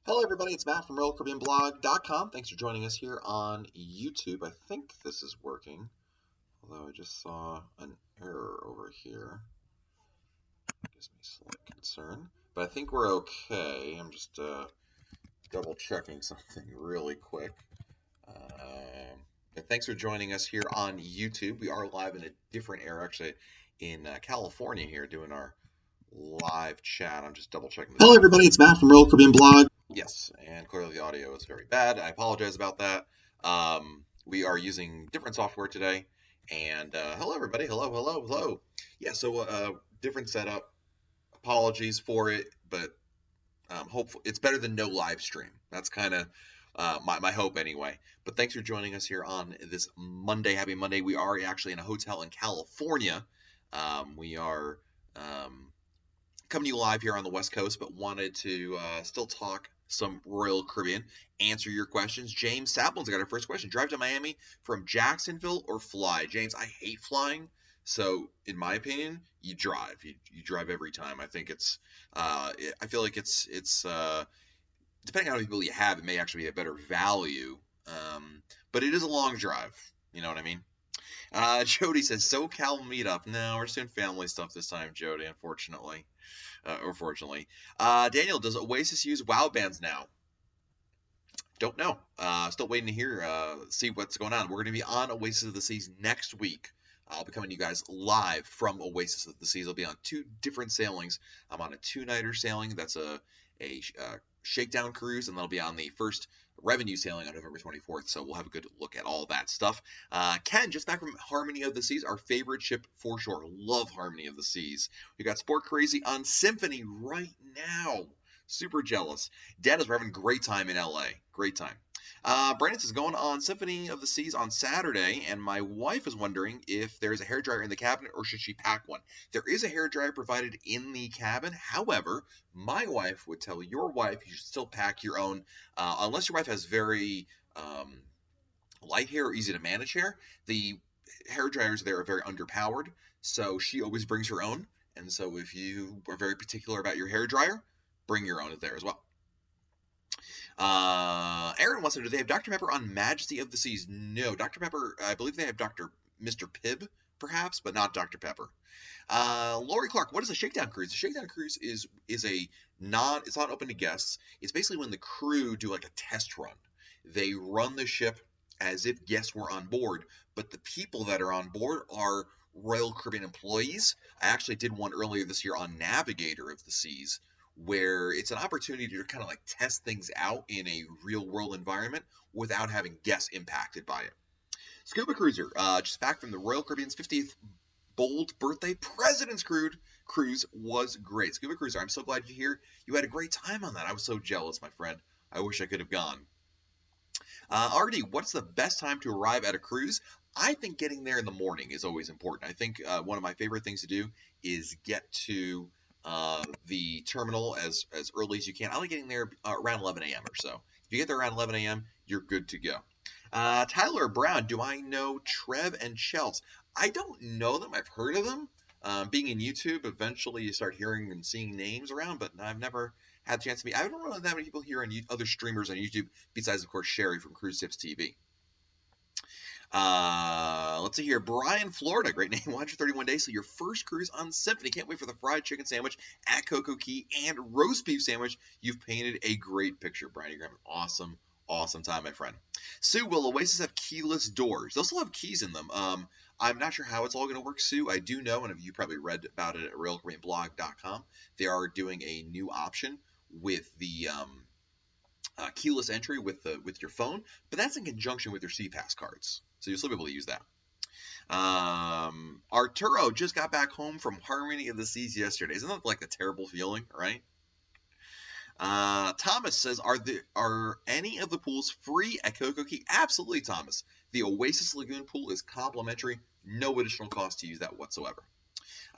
Hello, everybody. It's Matt from RoyalCaribbeanBlog.com. Thanks for joining us here on YouTube. I think this is working, although I just saw an error over here. Gives me slight concern, but I think we're okay. I'm just double checking something really quick. But thanks for joining us here on YouTube. We are live in a different area, actually, in California here, doing our live chat. I'm just double checking. Hello, everybody. It's Matt from Royal Caribbean Blog. Yes, and clearly the audio is very bad. I apologize about that. We are using different software today. And hello, everybody. Hello. Yeah, so different setup. Apologies for it, but hopefully it's better than no live stream. That's kind of my hope anyway. But thanks for joining us here on this Monday. Happy Monday. We are actually in a hotel in California. We are coming to you live here on the West Coast, but wanted to still talk some Royal Caribbean, answer your questions. James Saplin's got our first question. Drive to Miami from Jacksonville or fly? James, I hate flying, so in my opinion, you drive. You drive every time. I think it's I feel like it's depending on how many people you have, it may actually be a better value. But it is a long drive. You know what I mean? Jody says, SoCal meetup. No, we're doing family stuff this time, Jody, unfortunately. Daniel, does Oasis use WoW bands now? Don't know. Still waiting to hear, see what's going on. We're going to be on Oasis of the Seas next week. I'll be coming to you guys live from Oasis of the Seas. I'll be on two different sailings. I'm on a two-nighter sailing. That's a Shakedown cruise, and that'll be on the first revenue sailing on November 24th, so we'll have a good look at all that stuff. Ken, just back from Harmony of the Seas, our favorite ship for sure. Love Harmony of the Seas. We got Sport Crazy on Symphony right now. Super jealous. Dad is, we're having a great time in LA. Great time. Brandon is going on Symphony of the Seas on Saturday, and my wife is wondering if there's a hairdryer in the cabin or should she pack one. There is a hairdryer provided in the cabin. However, my wife would tell your wife you should still pack your own, unless your wife has very light hair or easy to manage hair. The hairdryers there are very underpowered, so she always brings her own. And so if you are very particular about your hairdryer, bring your own there as well. Aaron wants to know, do they have Dr. Pepper on Majesty of the Seas? No, Dr. Pepper, I believe they have Mr. Pibb, perhaps, but not Dr. Pepper. Lori Clark, what is a shakedown cruise? A shakedown cruise is it's not open to guests. It's basically when the crew do like a test run. They run the ship as if guests were on board, but the people that are on board are Royal Caribbean employees. I actually did one earlier this year on Navigator of the Seas, where it's an opportunity to kind of like test things out in a real world environment without having guests impacted by it. Scuba Cruiser, just back from the Royal Caribbean's 50th bold birthday President's Cruise was great. Scuba Cruiser, I'm so glad to hear you had a great time on that. I was so jealous, my friend. I wish I could have gone. RD, what's the best time to arrive at a cruise? I think getting there in the morning is always important. I think one of my favorite things to do is get to the terminal as early as you can. I like getting there around 11 a.m. or so. If you get there around 11 a.m., you're good to go. Tyler Brown, do I know Trev and Chels? I don't know them. I've heard of them. Being in YouTube, eventually you start hearing and seeing names around, but I've never had a chance to meet. I don't know that many people here on other streamers on YouTube besides, of course, Sherry from Cruise Tips TV. Let's see here. Brian, Florida, great name. 131 days. So your first cruise on Symphony. Can't wait for the fried chicken sandwich at Coco Key and roast beef sandwich. You've painted a great picture, Brian. You're going to have an awesome time, my friend. Sue, will Oasis have keyless doors? They'll still have keys in them. I'm not sure how it's all going to work, Sue. I do know, and you probably read about it at RoyalCaribbeanBlog.com, they are doing a new option with the keyless entry with your phone, but that's in conjunction with your CPass cards, so you'll still be able to use that. Arturo just got back home from Harmony of the Seas yesterday. Isn't that like a terrible feeling, right? Thomas says, are any of the pools free at Coco Key? Absolutely, Thomas. The Oasis Lagoon pool is complimentary, no additional cost to use that whatsoever.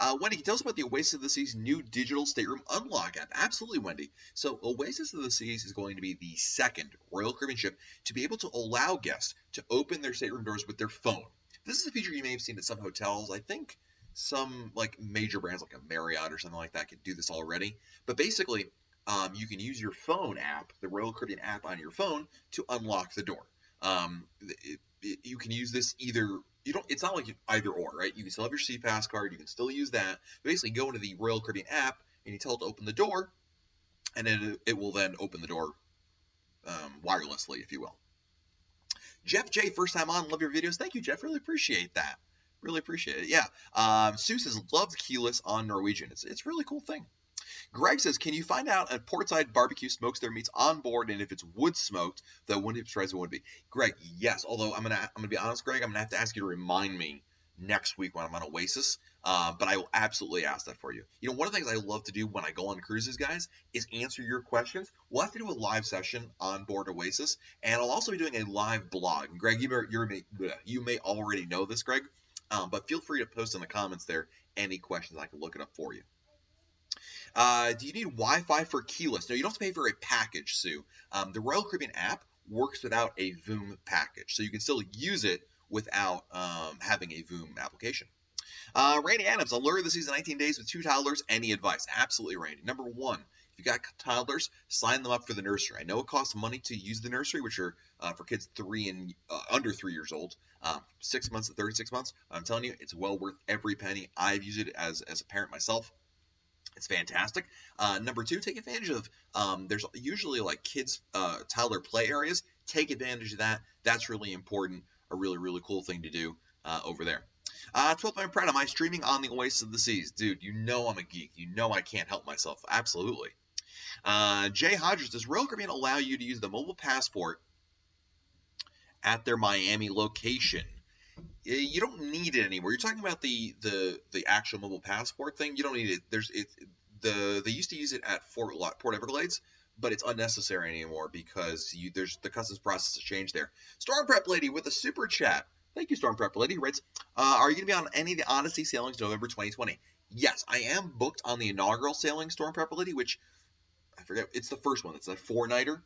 Wendy, can you tell us about the Oasis of the Seas new digital stateroom unlock app? Absolutely, Wendy. So Oasis of the Seas is going to be the second Royal Caribbean ship to be able to allow guests to open their stateroom doors with their phone. This is a feature you may have seen at some hotels. I think some like major brands like a Marriott or something like that can do this already. But basically, you can use your phone app, the Royal Caribbean app on your phone, to unlock the door. You can use this either. You don't. It's not like either or, right? You can still have your SeaPass card. You can still use that. Basically, go into the Royal Caribbean app and you tell it to open the door, and then it will then open the door wirelessly, if you will. Jeff J, first time on, love your videos. Thank you, Jeff. Really appreciate that. Really appreciate it. Yeah. Sue says loves keyless on Norwegian. It's a really cool thing. Greg says, can you find out if Portside Barbecue smokes their meats on board, and if it's wood smoked, though wouldn't be surprised it would be. Greg, yes. Although I'm gonna be honest, Greg, I'm gonna have to ask you to remind me next week when I'm on Oasis. But I will absolutely ask that for you. You know, one of the things I love to do when I go on cruises, guys, is answer your questions. We'll have to do a live session on board Oasis, and I'll also be doing a live blog. And Greg, you may already know this, Greg, but feel free to post in the comments there any questions. I can look it up for you. Do you need Wi-Fi for keyless? No, you don't have to pay for a package, Sue. The Royal Caribbean app works without a Voom package, so you can still use it without having a Voom application. Randy Adams, Allure this season 19 days with 2 toddlers. Any advice? Absolutely, Randy. Number one, if you got toddlers, sign them up for the nursery. I know it costs money to use the nursery, which are for kids under 3 years old, 6 months to 36 months. I'm telling you, it's well worth every penny. I've used it as a parent myself. It's fantastic. Number two, take advantage of, there's usually like kids, toddler play areas. Take advantage of that. That's really important. A really, really cool thing to do over there. 12th Man Pratt, am I streaming on the Oasis of the Seas? Dude, you know I'm a geek. You know I can't help myself. Absolutely. Jay Hodges, does Royal Caribbean allow you to use the mobile passport at their Miami location? You don't need it anymore. You're talking about the actual mobile passport thing. You don't need it. They used to use it at Port Everglades, but it's unnecessary anymore because the customs process has changed there. Storm Prep Lady with a super chat. Thank you, Storm Prep Lady. Writes, are you going to be on any of the Odyssey sailings November 2020? Yes, I am booked on the inaugural sailing, Storm Prep Lady, which I forget. It's the first one. It's a 4-nighter.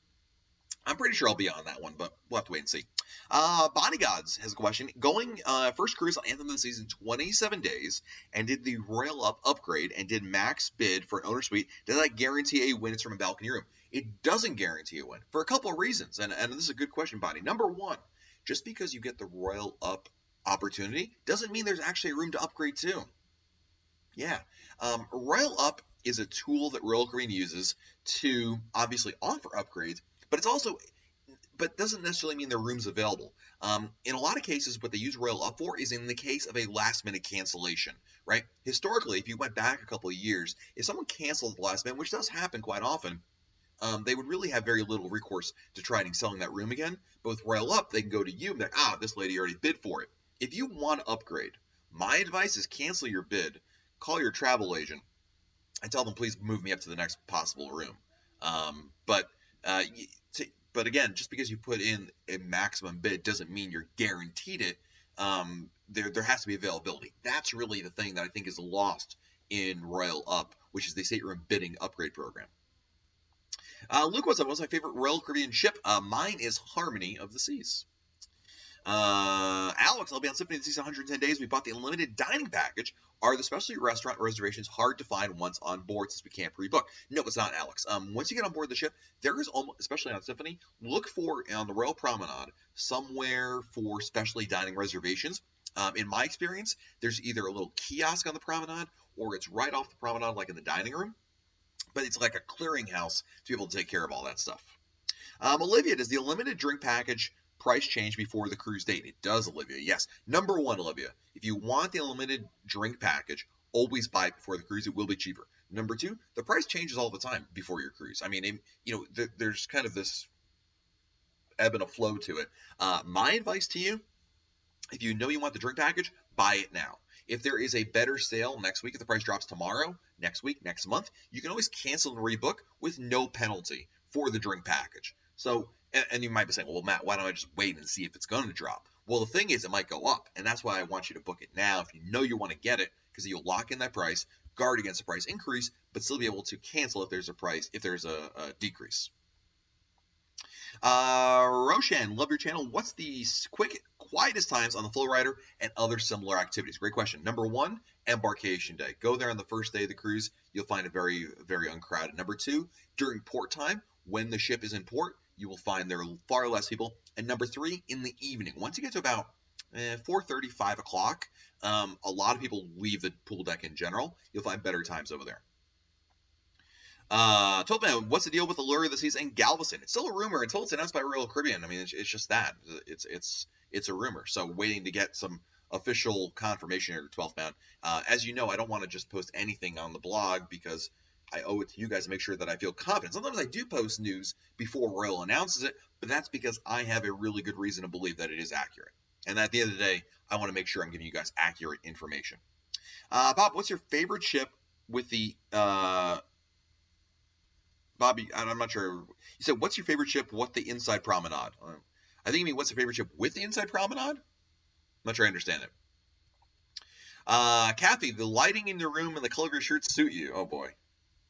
I'm pretty sure I'll be on that one, but we'll have to wait and see. Bonnie Gods has a question. Going first cruise on Anthem of the Season, 27 days, and did the Royal upgrade and did max bid for an owner suite. Does that guarantee a win from a balcony room? It doesn't guarantee a win for a couple of reasons, and this is a good question, Bonnie. Number one, just because you get the Royal Up opportunity doesn't mean there's actually a room to upgrade to. Yeah. Royal Up is a tool that Royal Caribbean uses to obviously offer upgrades, but doesn't necessarily mean there are rooms available. In a lot of cases, what they use Royal Up for is in the case of a last-minute cancellation, right? Historically, if you went back a couple of years, if someone canceled at the last minute, which does happen quite often, they would really have very little recourse to trying selling that room again. But with Royal Up, they can go to you and be like, this lady already bid for it. If you want to upgrade, my advice is cancel your bid, call your travel agent, and tell them, please move me up to the next possible room. But again, just because you put in a maximum bid doesn't mean you're guaranteed it. There has to be availability. That's really the thing that I think is lost in Royal Up, which is the state room bidding upgrade program. Luke, what's my favorite Royal Caribbean ship? Mine is Harmony of the Seas. Alex, I'll be on Symphony of the Seas 110 days. We bought the unlimited dining package. Are the specialty restaurant reservations hard to find once on board since we can't pre-book? No, it's not, Alex. Once you get on board the ship, there is almost, especially on Symphony, look for on the Royal Promenade somewhere for specialty dining reservations. In my experience, there's either a little kiosk on the promenade or it's right off the promenade, like in the dining room. But it's like a clearinghouse to be able to take care of all that stuff. Olivia, does the unlimited drink package price change before the cruise date? It does, Olivia. Yes. Number one, Olivia, if you want the unlimited drink package, always buy it before the cruise. It will be cheaper. Number two, the price changes all the time before your cruise. I mean, there's kind of this ebb and a flow to it. My advice to you, if you know you want the drink package, buy it now. If there is a better sale next week, if the price drops tomorrow, next week, next month, you can always cancel and rebook with no penalty for the drink package. So, and you might be saying, well, Matt, why don't I just wait and see if it's going to drop? Well, the thing is, it might go up, and that's why I want you to book it now if you know you want to get it, because you'll lock in that price, guard against the price increase, but still be able to cancel if there's a decrease. Roshan, love your channel. What's the quietest times on the flow rider and other similar activities? Great question. Number one, embarkation day. Go there on the first day of the cruise. You'll find it very, very uncrowded. Number two, during port time, when the ship is in port, you will find there are far less people. And number three, in the evening. Once you get to about 4:30, 5 o'clock, a lot of people leave the pool deck in general. You'll find better times over there. Told man, what's the deal with Allure of the Seas and Galveston? It's still a rumor until it's announced by Royal Caribbean. I mean, it's just that. It's a rumor. So waiting to get some official confirmation here at 12th Bound. As you know, I don't want to just post anything on the blog because I owe it to you guys to make sure that I feel confident. Sometimes I do post news before Royal announces it, but that's because I have a really good reason to believe that it is accurate. And at the end of the day, I want to make sure I'm giving you guys accurate information. Bob, what's your favorite ship with the Bobby, I'm not sure. You said, what's your favorite ship? What the inside promenade? I think you mean, what's your favorite ship with the inside promenade? I'm not sure I understand it. Kathy, the lighting in your room and the color of your shirt suit you. Oh, boy.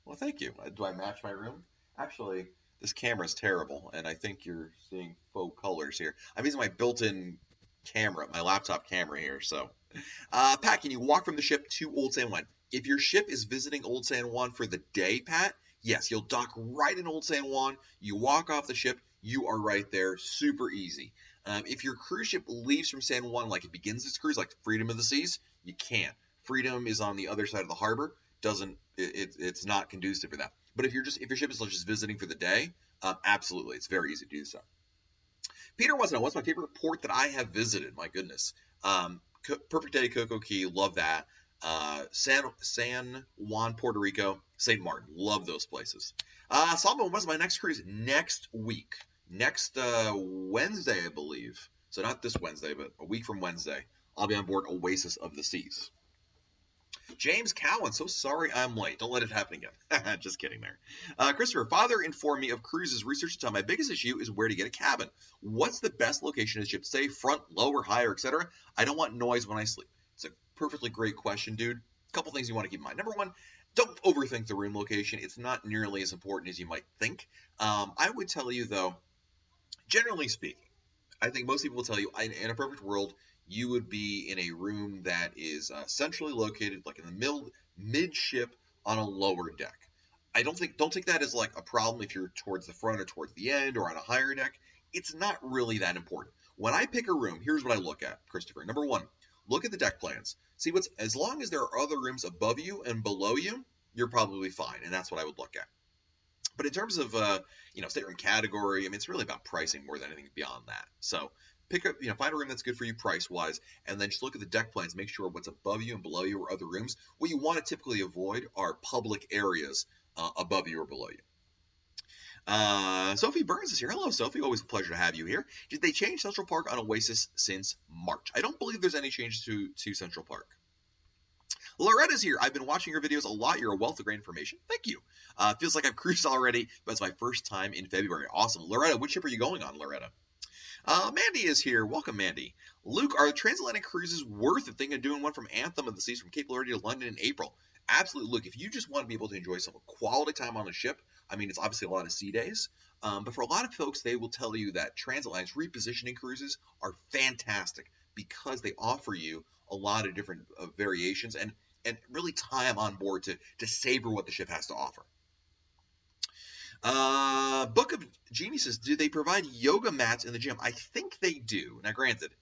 Well, thank you. Do I match my room? Actually, this camera is terrible, and I think you're seeing faux colors here. I'm using my built-in camera, my laptop camera here, so. Pat, can you walk from the ship to Old San Juan? If your ship is visiting Old San Juan for the day, Pat, yes, you'll dock right in Old San Juan. You walk off the ship, you are right there. Super easy. If your cruise ship leaves from San Juan, like it begins its cruise, like Freedom of the Seas, you can't. Freedom is on the other side of the harbor. It's not conducive for that. But if your ship is just visiting for the day, absolutely, it's very easy to do so. Peter wants to know, what's my favorite port that I have visited? My goodness. Perfect Day, Coco Key, love that. San Juan, Puerto Rico, St. Martin, love those places. Solomon, when's my next cruise? Next week. Next Wednesday, I believe. So not this Wednesday, but a week from Wednesday, I'll be on board Oasis of the Seas. James Cowan, so sorry I'm late. Don't let it happen again. Just kidding there. Christopher, father informed me of cruises research to tell my biggest issue is where to get a cabin. What's the best location of the ship to stay? Front, lower, higher, etc. I don't want noise when I sleep. It's a perfectly great question, dude. A couple things you want to keep in mind. Number one, don't overthink the room location. It's not nearly as important as you might think. I would tell you, though, generally speaking, I think most people will tell you, in a perfect world, you would be in a room that is centrally located, like in the midship on a lower deck. Don't take that as like a problem if you're towards the front or towards the end or on a higher deck. It's not really that important. When I pick a room, here's what I look at, Christopher. Number one, look at the deck plans. See as long as there are other rooms above you and below you, you're probably fine, and that's what I would look at. But in terms of stateroom category, I mean, it's really about pricing more than anything beyond that. So find a room that's good for you price-wise, and then just look at the deck plans, make sure what's above you and below you are other rooms. What you want to typically avoid are public areas above you or below you. Sophie Burns is here. Hello, Sophie. Always a pleasure to have you here. Did they change Central Park on Oasis since March? I don't believe there's any changes to Central Park. Loretta's here. I've been watching your videos a lot. You're a wealth of great information. Thank you. Feels like I've cruised already, but it's my first time in February. Awesome. Loretta, which ship are you going on, Loretta? Mandy is here. Welcome, Mandy. Luke, are transatlantic cruises worth it? Thinking of doing one from Anthem of the Seas from Cape Verde to London in April. Absolutely. Look, if you just want to be able to enjoy some quality time on a ship, I mean, it's obviously a lot of sea days, but for a lot of folks, they will tell you that transatlantic repositioning cruises are fantastic because they offer you a lot of different variations and really time on board to savor what the ship has to offer. Book of Geniuses, do they provide yoga mats in the gym? I think they do. Now, granted,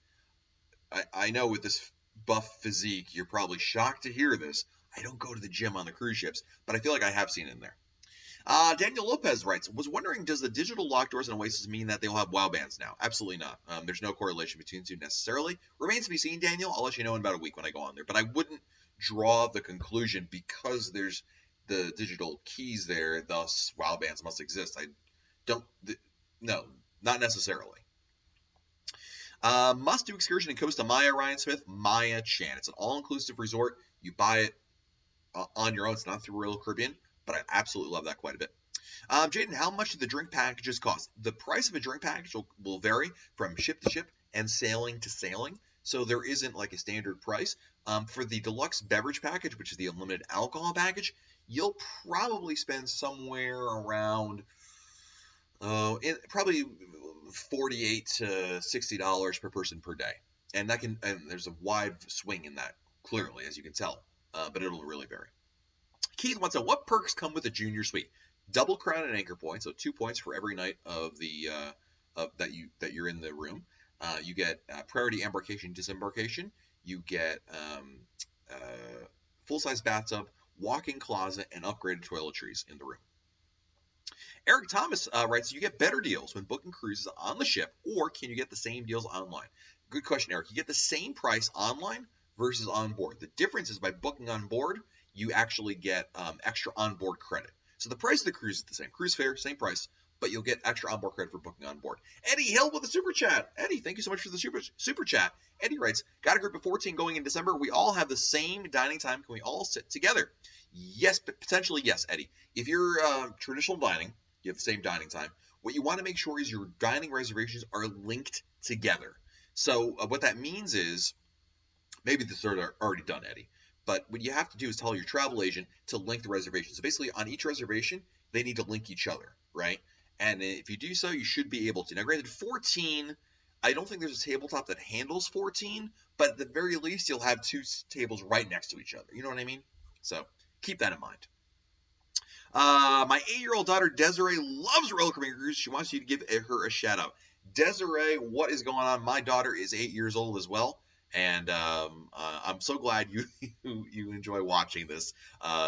I know with this buff physique, you're probably shocked to hear this. I don't go to the gym on the cruise ships, but I feel like I have seen it in there. Daniel Lopez writes, was wondering, does the digital lock doors in Oasis mean that they'll have WOW bands now? Absolutely not. There's no correlation between the two necessarily. Remains to be seen, Daniel. I'll let you know in about a week when I go on there. But I wouldn't draw the conclusion because there's the digital keys there, thus WOW bands must exist. No, not necessarily. Must do excursion in Costa Maya, Ryan Smith, Maya Chan. It's an all-inclusive resort. You buy it on your own. It's not through Royal Caribbean, but I absolutely love that quite a bit. Jaden, how much do the drink packages cost? The price of a drink package will vary from ship to ship and sailing to sailing, so there isn't like a standard price. For the Deluxe Beverage package, which is the unlimited alcohol package, you'll probably spend somewhere around Probably $48 to $60 per person per day, and there's a wide swing in that, clearly, as you can tell, but it'll really vary. Keith wants to know, what perks come with a junior suite? Double crown and anchor points, so 2 points for every night of the that you're in the room. You get priority embarkation, disembarkation. You get full-size bathtub, walk-in closet, and upgraded toiletries in the room. Eric Thomas writes, you get better deals when booking cruises on the ship, or can you get the same deals online? Good question, Eric. You get the same price online versus on board. The difference is by booking on board, you actually get extra onboard credit. So the price of the cruise is the same. Cruise fare, same price, but you'll get extra onboard credit for booking on board. Eddie Hill with a super chat. Eddie, thank you so much for the super chat. Eddie writes, got a group of 14 going in December. We all have the same dining time. Can we all sit together? Yes, but potentially yes, Eddie. If you're traditional dining, you have the same dining time. What you want to make sure is your dining reservations are linked together. So what that means is, maybe this is already done, Eddie, but what you have to do is tell your travel agent to link the reservation. So basically, on each reservation, they need to link each other, right? And if you do so, you should be able to. Now, granted, 14, I don't think there's a tabletop that handles 14, but at the very least, you'll have 2 tables right next to each other. You know what I mean? So keep that in mind. My 8-year-old daughter, Desiree, loves roller coaster cruises. She wants you to give her a shout out. Desiree, what is going on? My daughter is 8 years old as well. And I'm so glad you enjoy watching this.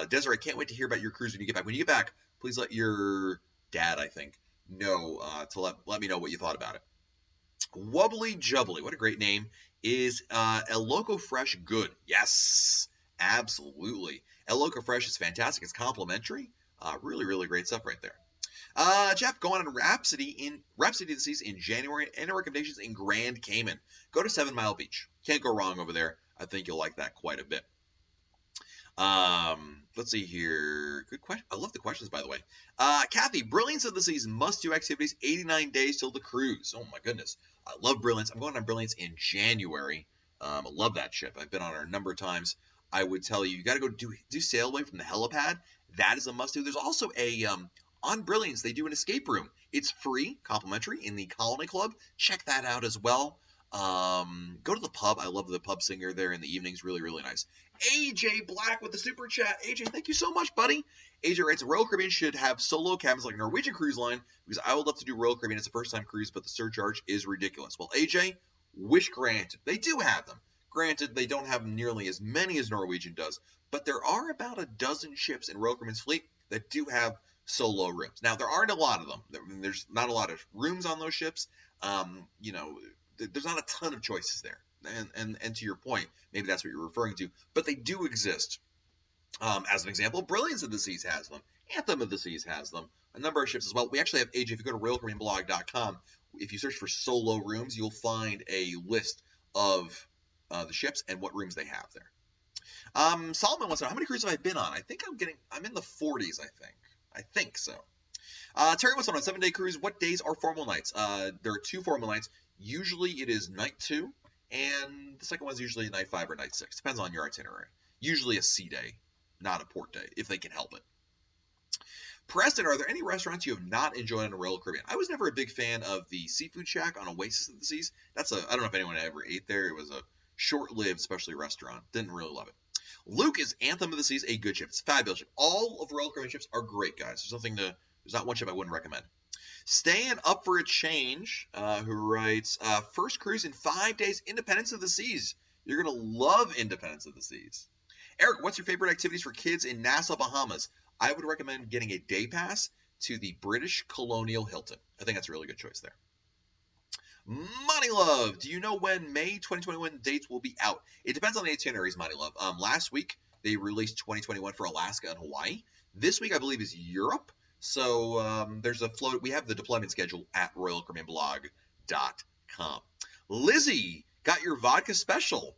Desiree, can't wait to hear about your cruise when you get back. When you get back, please let your dad, I think, know to let me know what you thought about it. Wubbly Jubbly, what a great name. Is El Loco Fresh good? Yes, absolutely. El Loco Fresh is fantastic. It's complimentary. Really, really great stuff right there. Jeff, going on Rhapsody of the Seas in January. Any recommendations in Grand Cayman? Go to 7 Mile Beach. Can't go wrong over there. I think you'll like that quite a bit. Let's see here. Good question. I love the questions, by the way. Kathy, Brilliance of the Seas must-do activities. 89 days till the cruise. Oh my goodness, I love Brilliance. I'm going on Brilliance in January. I love that ship. I've been on her a number of times. I would tell you, you got to go do sail away from the helipad. That is a must-do. There's also a on Brilliance, they do an escape room. It's free, complimentary, in the Colony Club. Check that out as well. Go to the pub. I love the pub singer there in the evenings. Really, really nice. AJ Black with the super chat. AJ, thank you so much, buddy. AJ writes, Royal Caribbean should have solo cabins like Norwegian Cruise Line, because I would love to do Royal Caribbean. It's a first-time cruise, but the surcharge is ridiculous. Well, AJ, wish granted. They do have them. Granted, they don't have nearly as many as Norwegian does, but there are about a dozen ships in Royal Caribbean's fleet that do have solo rooms. Now, there aren't a lot of them. There's not a lot of rooms on those ships. There's not a ton of choices there. And to your point, maybe that's what you're referring to, but they do exist. As an example, Brilliance of the Seas has them. Anthem of the Seas has them. A number of ships as well. We actually have, AJ, if you go to RoyalCaribbeanBlog.com, if you search for solo rooms, you'll find a list of the ships and what rooms they have there. Solomon wants to know, how many cruises have I been on? I think I'm in the 40s, I think so. Terry wants to know, on a 7-day cruise, what days are formal nights? There are 2 formal nights. Usually it is night 2, and the second one's usually night 5 or night 6. Depends on your itinerary. Usually a sea day, not a port day, if they can help it. Preston, are there any restaurants you have not enjoyed on a Royal Caribbean? I was never a big fan of the Seafood Shack on Oasis of the Seas. I don't know if anyone ever ate there. It was a short-lived specialty restaurant. Didn't really love it. Luke, is Anthem of the Seas a good ship? It's a fabulous ship. All of Royal Caribbean ships are great, guys. There's not one ship I wouldn't recommend. Staying up for a change, who writes, first cruise in 5 days, Independence of the Seas. You're going to love Independence of the Seas. Eric, what's your favorite activities for kids in Nassau, Bahamas? I would recommend getting a day pass to the British Colonial Hilton. I think that's a really good choice there. Money Love, do you know when May 2021 dates will be out? It depends on the itineraries, Money Love. Last week, they released 2021 for Alaska and Hawaii. This week, I believe, is Europe. So there's a float. We have the deployment schedule at RoyalCaribbeanBlog.com. Lizzie, got your vodka special.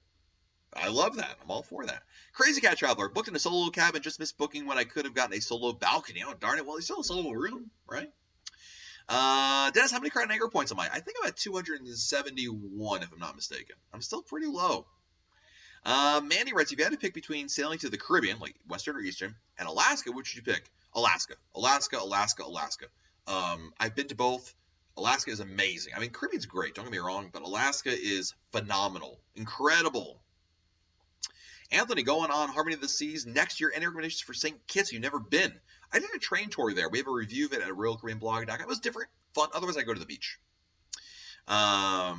I love that. I'm all for that. Crazy Cat Traveler, booked in a solo cabin, just missed booking when I could have gotten a solo balcony. Oh, darn it. Well, it's still a solo room, right? Dennis, how many credit anchor points am I? I think I'm at 271, if I'm not mistaken. I'm still pretty low. Mandy writes, if you had to pick between sailing to the Caribbean, like Western or Eastern, and Alaska, which would you pick? Alaska. I've been to both. Alaska is amazing. I mean, Caribbean's great. Don't get me wrong, but Alaska is phenomenal, incredible. Anthony, going on Harmony of the Seas next year. Any recommendations for St. Kitts? You've never been. I did a train tour there. We have a review of it at RealCoreanBlog.com. It was different, fun. Otherwise, I go to the beach. Paul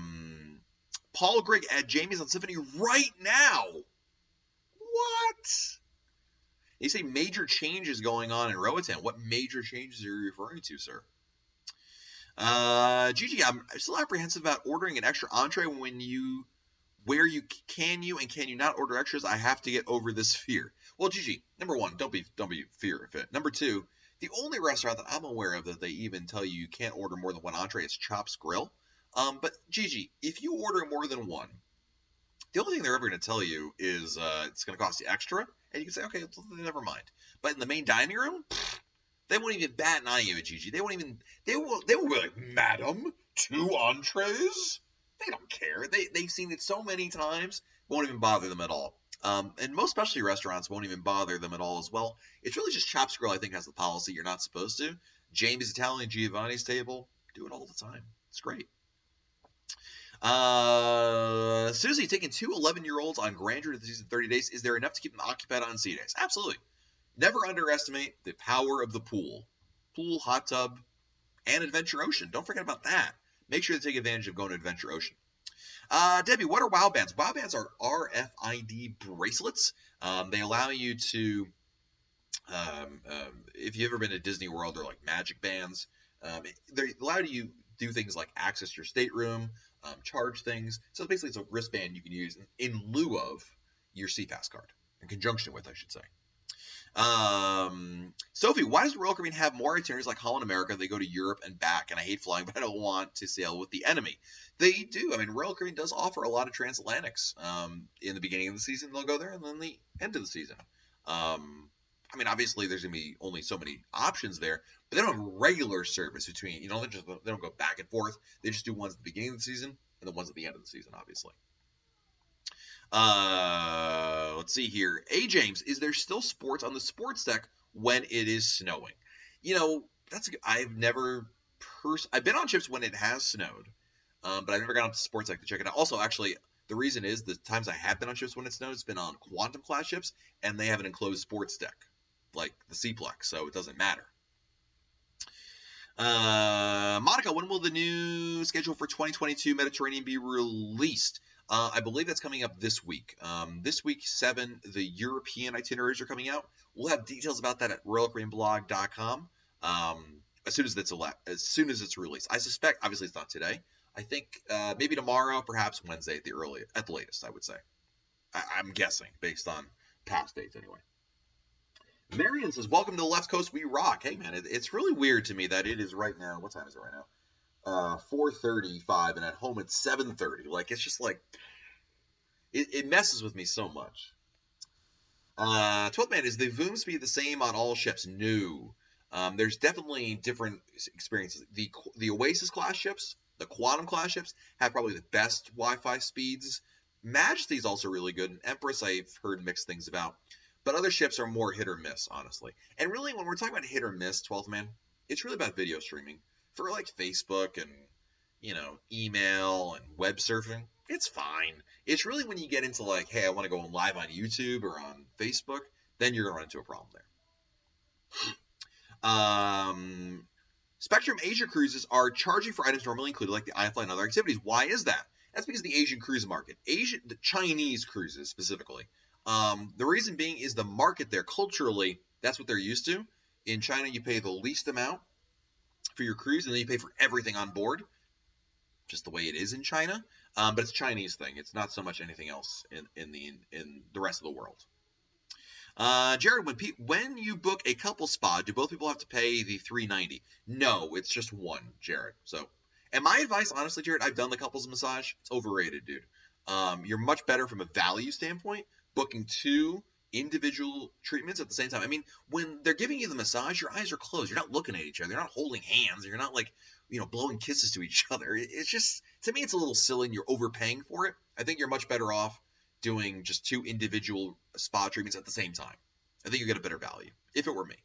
Grigg at Jamie's on Symphony right now. What? You say major changes going on in Roatan. What major changes are you referring to, sir? Gigi, I'm still apprehensive about ordering an extra entree when you can you not order extras. I have to get over this fear. Well, Gigi, number one, don't be fear of it. Number two, the only restaurant that I'm aware of that they even tell you can't order more than one entree is Chops Grill. But Gigi, if you order more than one, the only thing they're ever going to tell you is it's going to cost you extra, and you can say, okay, never mind. But in the main dining room, they won't even bat an eye at you, Gigi. They won't be like, madam, 2 entrees? They don't care. They've seen it so many times, won't even bother them at all. And most specialty restaurants won't even bother them at all as well. It's really just Chops Grill, I think, has the policy you're not supposed to. Jamie's Italian, Giovanni's Table, do it all the time. It's great. Susie, taking 2 11-year-olds on Grandeur to the season 30 days. Is there enough to keep them occupied on sea days? Absolutely. Never underestimate the power of the pool. Pool, hot tub, and Adventure Ocean. Don't forget about that. Make sure to take advantage of going to Adventure Ocean. Debbie, what are WOW bands? WOW bands are RFID bracelets. They allow you to, if you've ever been to Disney World, they're like magic bands. They allow you to do things like access your stateroom, charge things. So basically, it's a wristband you can use in lieu of your SeaPass card, in conjunction with, I should say. Sophie, why does Royal Caribbean have more itineraries like Holland America? They go to Europe and back, and I hate flying, but I don't want to sail with the enemy. They do. I mean, Royal Caribbean does offer a lot of transatlantics. In the beginning of the season, they'll go there, and then the end of the season. I mean, obviously, there's going to be only so many options there, but they don't have regular service between, they don't go back and forth. They just do ones at the beginning of the season and the ones at the end of the season, obviously. Let's see here. A James, is there still sports on the sports deck when it is snowing? I've been on ships when it has snowed, but I've never gone up to the sports deck to check it out. Also, actually, the reason is the times I have been on ships when it snows, it's been on Quantum class ships, and they have an enclosed sports deck, like the Seaplex, so it doesn't matter. Monica, when will the new schedule for 2022 Mediterranean be released? I believe that's coming up this week. This week, 7, the European itineraries are coming out. We'll have details about that at RoyalCaribbeanBlog.com as soon as it's released. I suspect, obviously, it's not today. I think maybe tomorrow, perhaps Wednesday at the latest, I would say. I'm guessing, based on past dates anyway. Marion says, welcome to the Left Coast, we rock. Hey, man, it's really weird to me that it is right now. What time is it right now? 4:35, and at home it's 7:30. Like, it's just like, it messes with me so much. 12th man, is the Voom speed the same on all ships? No. There's definitely different experiences. The Oasis class ships, the Quantum class ships, have probably the best Wi-Fi speeds. Majesty is also really good, and Empress I've heard mixed things about. But other ships are more hit or miss, honestly. And really, when we're talking about hit or miss, 12th man, it's really about video streaming. For like Facebook and, email and web surfing, it's fine. It's really when you get into like, hey, I want to go live on YouTube or on Facebook, then you're going to run into a problem there. Spectrum Asia cruises are charging for items normally included, like the iFly and other activities. Why is that? That's because of the Asian cruise market. The Chinese cruises specifically. The reason being is the market there, culturally, that's what they're used to. In China, you pay the least amount for your cruise, and then you pay for everything on board, just the way it is in China. But it's a Chinese thing. It's not so much anything else in the rest of the world. Jared, when you book a couple spa, do both people have to pay the $390? No, it's just one, Jared. So, and my advice, honestly, Jared, I've done the couples massage. It's overrated, dude. You're much better from a value standpoint booking 2 individual treatments at the same time. I mean, when they're giving you the massage, your eyes are closed. You're not looking at each other. You're not holding hands. You're not like, blowing kisses to each other. It's just, to me, it's a little silly and you're overpaying for it. I think you're much better off doing just 2 individual spa treatments at the same time. I think you get a better value, if it were me.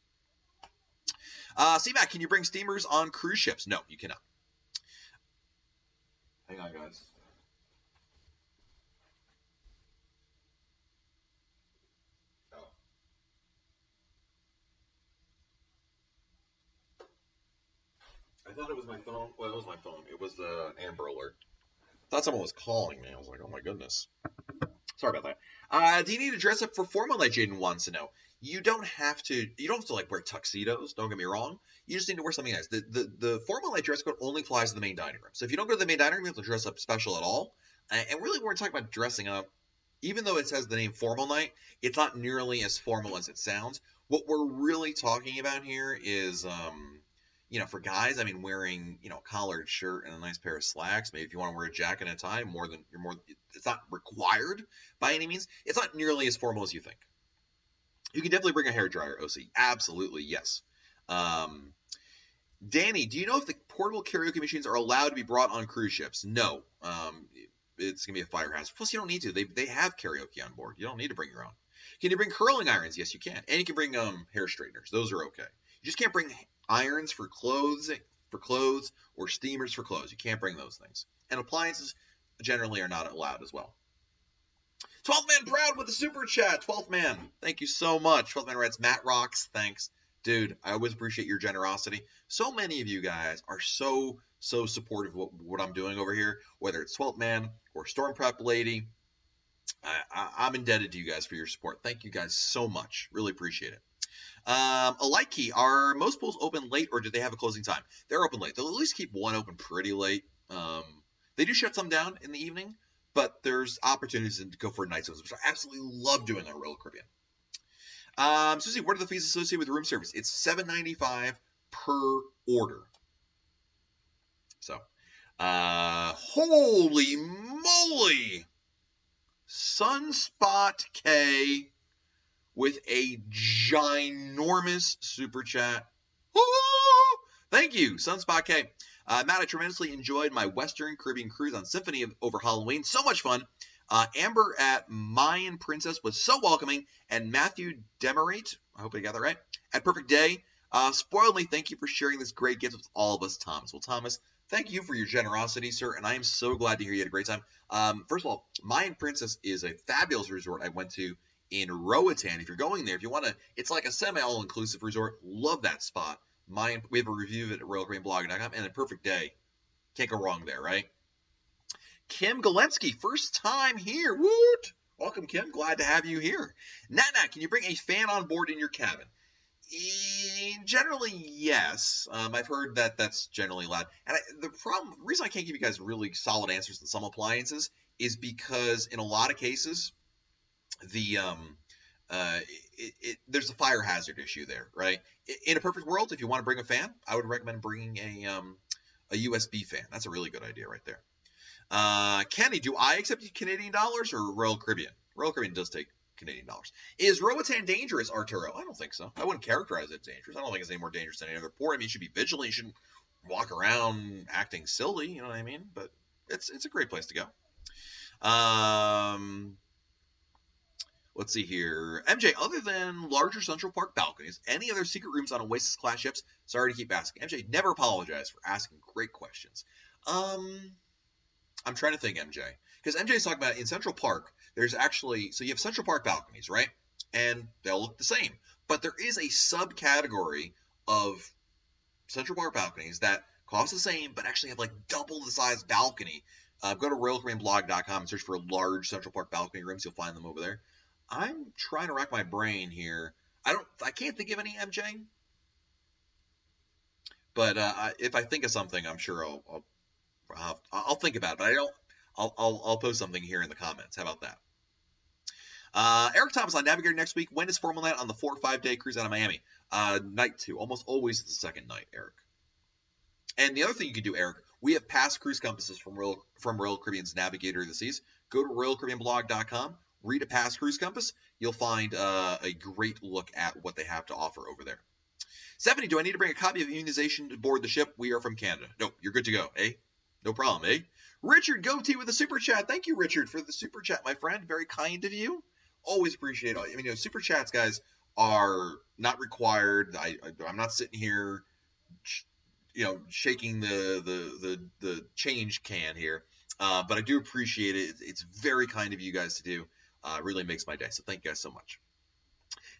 C-Mac, can you bring steamers on cruise ships? No, you cannot. Hang on, guys. Oh. I thought it was my phone. Well, it was my phone. It was the Amber Alert. I thought someone was calling me. I was like, oh my goodness. Sorry about that. Do you need to dress up for formal night? Jaden wants to know. You don't have to. You don't have to like wear tuxedos. Don't get me wrong. You just need to wear something nice. The formal night dress code only applies to the main dining room. So if you don't go to the main dining room, you have to dress up special at all. And really, when we're talking about dressing up, even though it says the name formal night, it's not nearly as formal as it sounds. What we're really talking about here is, for guys, I mean, wearing, a collared shirt and a nice pair of slacks. Maybe if you want to wear a jacket and a tie, it's not required by any means. It's not nearly as formal as you think. You can definitely bring a hairdryer, OC. Absolutely, yes. Danny, do you know if the portable karaoke machines are allowed to be brought on cruise ships? No. It's going to be a fire hazard. Plus, you don't need to. They have karaoke on board. You don't need to bring your own. Can you bring curling irons? Yes, you can. And you can bring hair straighteners. Those are okay. You just can't bring irons for clothes or steamers for clothes. You can't bring those things. And appliances generally are not allowed as well. 12th Man Proud with the super chat. 12th Man, thank you so much. 12th Man writes, Matt rocks. Thanks. Dude, I always appreciate your generosity. So many of you guys are so supportive of what I'm doing over here, whether it's 12th Man or Storm Prep Lady. I'm indebted to you guys for your support. Thank you guys so much. Really appreciate it. A light key, are most pools open late or do they have a closing time? They're open late. They'll at least keep one open pretty late. They do shut some down in the evening, but there's opportunities to go for night zones, which I absolutely love doing on Royal Caribbean. Susie, what are the fees associated with room service? It's $7.95 per order. So, holy moly! Sunspot K with a ginormous super chat. Woo! Thank you, Sunspot K. Matt, I tremendously enjoyed my Western Caribbean cruise on Symphony over Halloween. So much fun. Amber at Mayan Princess was so welcoming, and Matthew Demerate, I hope I got that right, at Perfect Day, spoiled me. Thank you for sharing this great gift with all of us, Thomas. Well, Thomas, thank you for your generosity, sir, and I am so glad to hear you had a great time. First of all, Mayan Princess is a fabulous resort I went to in Roatan. If you're going there, if you want to, it's like a semi-all-inclusive resort. Love that spot. We have a review of it at RoyalCaribbeanBlog.com, and a Perfect Day. Can't go wrong there, right? Kim Galensky, first time here. Woot! Welcome, Kim. Glad to have you here. Nat, can you bring a fan on board in your cabin? Generally, yes. I've heard that that's generally allowed. And the reason I can't give you guys really solid answers on some appliances is because in a lot of cases, there's a fire hazard issue there, right? In a perfect world, if you want to bring a fan, I would recommend bringing a USB fan. That's a really good idea right there. Kenny, do I accept Canadian dollars or Royal Caribbean? Royal Caribbean does take Canadian dollars. Is Roatan dangerous, Arturo? I don't think so. I wouldn't characterize it as dangerous. I don't think it's any more dangerous than any other port. I mean, you should be vigilant. You shouldn't walk around acting silly. You know what I mean? But it's a great place to go. Let's see here. MJ, other than larger Central Park balconies, any other secret rooms on Oasis class ships? Sorry to keep asking. MJ, never apologize for asking great questions. I'm trying to think, MJ. Because MJ's talking about in Central Park, there's actually, so you have Central Park balconies, right? And they'll look the same. But there is a subcategory of Central Park balconies that cost the same, but actually have like double the size balcony. Go to RoyalCaribbeanBlog.com and search for large Central Park balcony rooms. You'll find them over there. I'm trying to rack my brain here. I can't think of any, MJ. But if I think of something, I'm sure I'll think about it. But I'll post something here in the comments. How about that? Eric Thomas on Navigator next week. When is formal night on the 4 or 5 day cruise out of Miami? Night 2. Almost always it's the second night, Eric. And the other thing you can do, Eric, we have past cruise compasses from Royal Caribbean's Navigator of the Seas. Go to RoyalCaribbeanBlog.com. Read a past cruise compass. You'll find a great look at what they have to offer over there. Stephanie, do I need to bring a copy of immunization to board the ship? We are from Canada. No, you're good to go, eh? No problem, eh? Richard Goatee with the super chat. Thank you, Richard, for the super chat, my friend. Very kind of you. Always appreciate it. I mean, super chats, guys, are not required. I'm not sitting here, shaking the change can here. But I do appreciate it. It's very kind of you guys to do. Really makes my day. So thank you guys so much.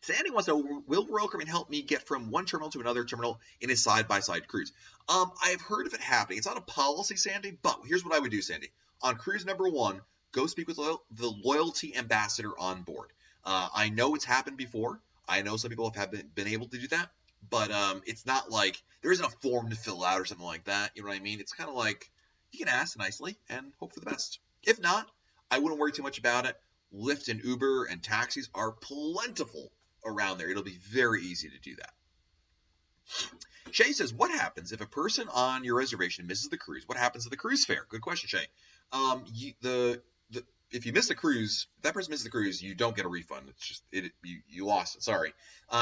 Sandy wants to know, will Royal Caribbean help me get from one terminal to another terminal in a side-by-side cruise? I've heard of it happening. It's not a policy, Sandy, but here's what I would do, Sandy. On cruise number 1, go speak with the loyalty ambassador on board. I know it's happened before. I know some people have been able to do that, but it's not like there isn't a form to fill out or something like that. You know what I mean? It's kind of like you can ask nicely and hope for the best. If not, I wouldn't worry too much about it. Lyft and Uber and taxis are plentiful around there. It'll be very easy to do that. Shay says, what happens if a person on your reservation misses the cruise? What happens to the cruise fare? Good question, Shay. If you miss the cruise, if that person misses the cruise, you don't get a refund. It's just you lost it. Sorry.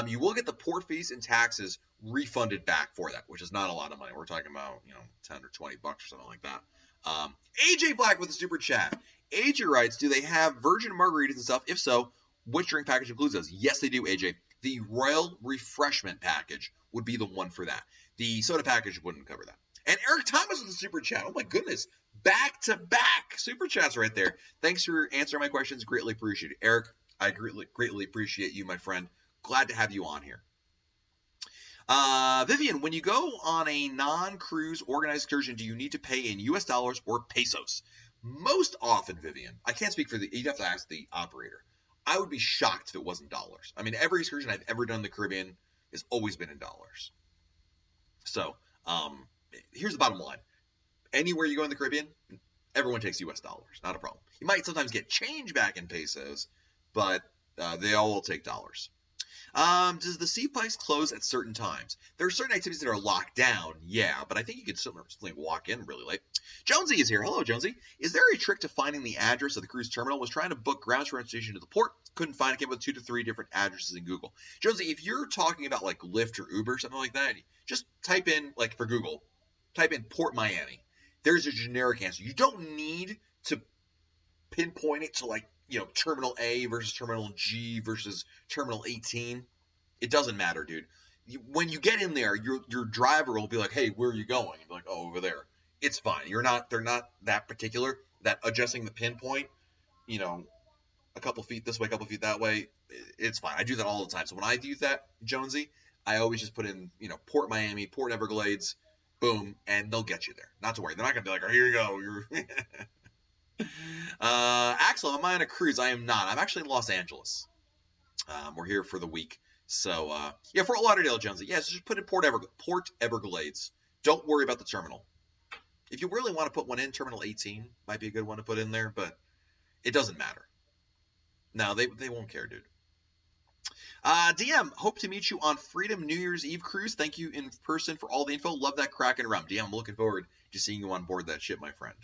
You will get the port fees and taxes refunded back for that, which is not a lot of money. We're talking about 10 or 20 bucks or something like that. AJ Black with a super chat. AJ writes, do they have virgin margaritas and stuff? If so, which drink package includes those? Yes, they do, AJ. The Royal Refreshment package would be the one for that. The soda package wouldn't cover that. And Eric Thomas with the super chat. Oh my goodness. Back-to-back super chats right there. Thanks for answering my questions. Greatly appreciate it. Eric, I greatly appreciate you, my friend. Glad to have you on here. Vivian, when you go on a non-cruise organized excursion, do you need to pay in US dollars or pesos? Most often, Vivian, I can't speak for you'd have to ask the operator. I would be shocked if it wasn't dollars. I mean, every excursion I've ever done in the Caribbean has always been in dollars. So, here's the bottom line. Anywhere you go in the Caribbean, everyone takes US dollars. Not a problem. You might sometimes get change back in pesos, but they all will take dollars. Does the sea place close at certain times? There are certain activities that are locked down, yeah, but I think you could certainly walk in really late. Jonesy is here. Hello, Jonesy. Is there a trick to finding the address of the cruise terminal? Was trying to book ground transportation to the port. Couldn't find it. Came with 2 to 3 different addresses in Google. Jonesy, if you're talking about like Lyft or Uber or something like that, just type in, like for Google, type in Port Miami. There's a generic answer. You don't need to pinpoint it to like, Terminal A versus Terminal G versus Terminal 18. It doesn't matter, dude. When you get in there, your driver will be like, hey, where are you going? You'll be like, oh, over there. It's fine. They're not that particular. That adjusting the pinpoint, a couple feet this way, a couple feet that way, it's fine. I do that all the time. So when I do that, Jonesy, I always just put in, Port Miami, Port Everglades, boom, and they'll get you there. Not to worry. They're not going to be like, oh, here you go. Axel, am I on a cruise? I am not. I'm actually in Los Angeles. We're here for the week. So, Fort Lauderdale, Jonesy. Yeah, so just put in Port Everglades. Don't worry about the terminal. If you really want to put one in, Terminal 18 might be a good one to put in there, but it doesn't matter. No, they won't care, dude. DM, hope to meet you on Freedom New Year's Eve cruise. Thank you in person for all the info. Love that Kraken rum. DM, I'm looking forward to seeing you on board that ship, my friend.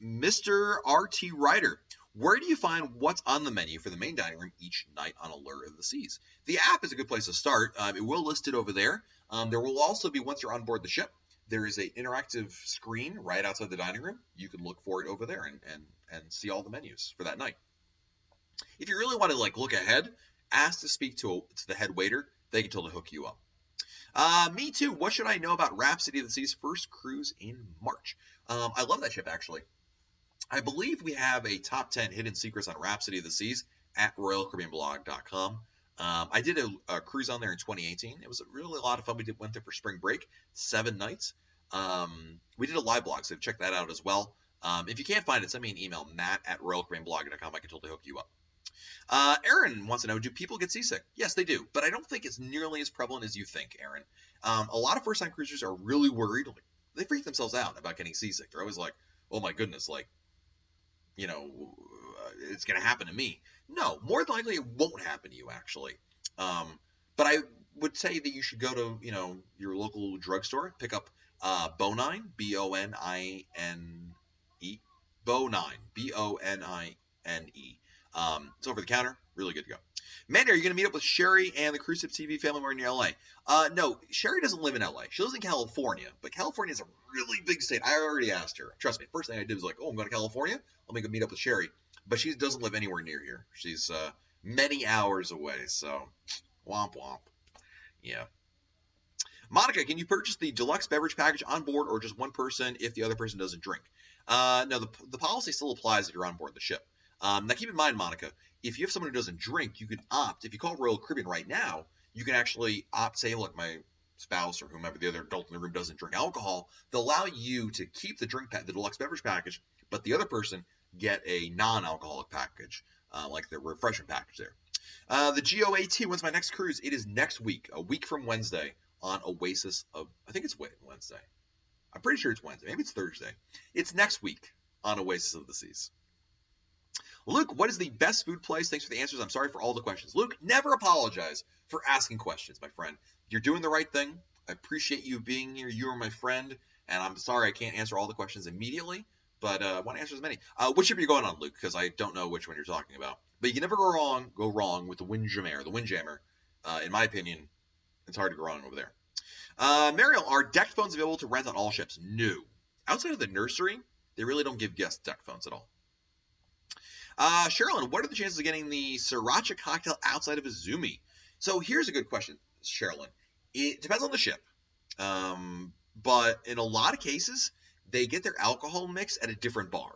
Mr. RT Ryder, where do you find what's on the menu for the main dining room each night on Allure of the Seas? The app is a good place to start. It will list it over there. There will also be, once you're on board the ship, there is an interactive screen right outside the dining room. You can look for it over there and see all the menus for that night. If you really want to look ahead, ask to speak to the head waiter. They can totally hook you up. Me too. What should I know about Rhapsody of the Seas' first cruise in March? I love that ship, actually. I believe we have a top 10 hidden secrets on Rhapsody of the Seas at RoyalCaribbeanBlog.com. I did a cruise on there in 2018. It was really a lot of fun. We went there for spring break, 7 nights. We did a live blog, so check that out as well. If you can't find it, send me an email, matt@RoyalCaribbeanBlog.com. I can totally hook you up. Aaron wants to know, do people get seasick? Yes, they do, but I don't think it's nearly as prevalent as you think, Aaron. A lot of first-time cruisers are really worried. They freak themselves out about getting seasick. They're always like, oh my goodness, it's going to happen to me. No, more than likely it won't happen to you, actually. But I would say that you should go to, your local drugstore, pick up Bonine, Bonine, Bonine, Bonine. It's over the counter. Really good to go. Mandy, are you going to meet up with Sherry and the Cruise Ship TV family when you're in LA? No, Sherry doesn't live in LA. She lives in California, but California is a really big state. I already asked her. Trust me, first thing I did was I'm going to California. Let me go meet up with Sherry. But she doesn't live anywhere near here. She's many hours away. So, womp womp. Yeah. Monica, can you purchase the deluxe beverage package on board or just one person if the other person doesn't drink? No, the policy still applies if you're on board the ship. Now, keep in mind, Monica, if you have someone who doesn't drink, you can opt. If you call Royal Caribbean right now, you can actually opt, say, look, my spouse or whomever the other adult in the room doesn't drink alcohol. They'll allow you to keep the the deluxe beverage package, but the other person get a non-alcoholic package, like the refreshment package there. The GOAT, when's my next cruise? It is next week, a week from Wednesday, on Oasis of, I think it's Wednesday. I'm pretty sure it's Wednesday. Maybe it's Thursday. It's next week on Oasis of the Seas. Luke, what is the best food place? Thanks for the answers. I'm sorry for all the questions. Luke, never apologize for asking questions, my friend. You're doing the right thing. I appreciate you being here. You are my friend, and I'm sorry I can't answer all the questions immediately, but I want to answer as many. Which ship are you going on, Luke? Because I don't know which one you're talking about. But you can never go wrong with the Windjammer. The Windjammer, in my opinion, it's hard to go wrong over there. Mariel, are deck phones available to rent on all ships? No. Outside of the nursery, they really don't give guests deck phones at all. Sherilyn, what are the chances of getting the sriracha cocktail outside of Izumi? So here's a good question, Sherilyn. It depends on the ship. But in a lot of cases, they get their alcohol mix at a different bar.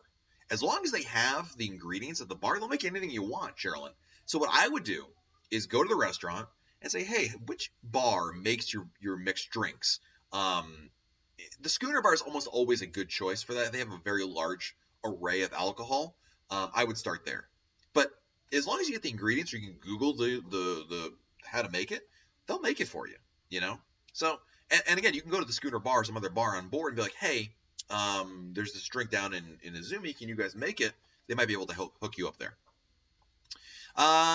As long as they have the ingredients at the bar, they'll make anything you want, Sherilyn. So what I would do is go to the restaurant and say, hey, which bar makes your mixed drinks? The Schooner bar is almost always a good choice for that. They have a very large array of alcohol. I would start there. But as long as you get the ingredients, or you can Google the how to make it, they'll make it for you, you know? So, and again, you can go to the Schooner bar or some other bar on board and be like, hey, there's this drink down in Izumi. Can you guys make it? They might be able to help hook you up there.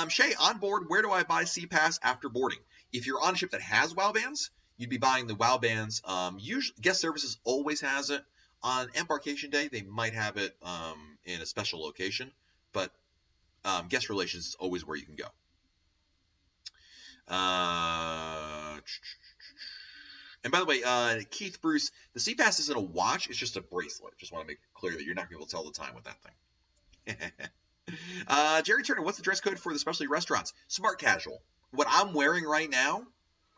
Shay, on board, where do I buy SeaPass after boarding? If you're on a ship that has WOW bands, you'd be buying the WOW bands. Usually, guest services always has it. On embarkation day, they might have it in a special location, but guest relations is always where you can go. And by the way, Keith Bruce, the SeaPass isn't a watch; it's just a bracelet. Just want to make it clear that you're not going to be able to tell the time with that thing. Jerry Turner, what's the dress code for the specialty restaurants? Smart casual. What I'm wearing right now, all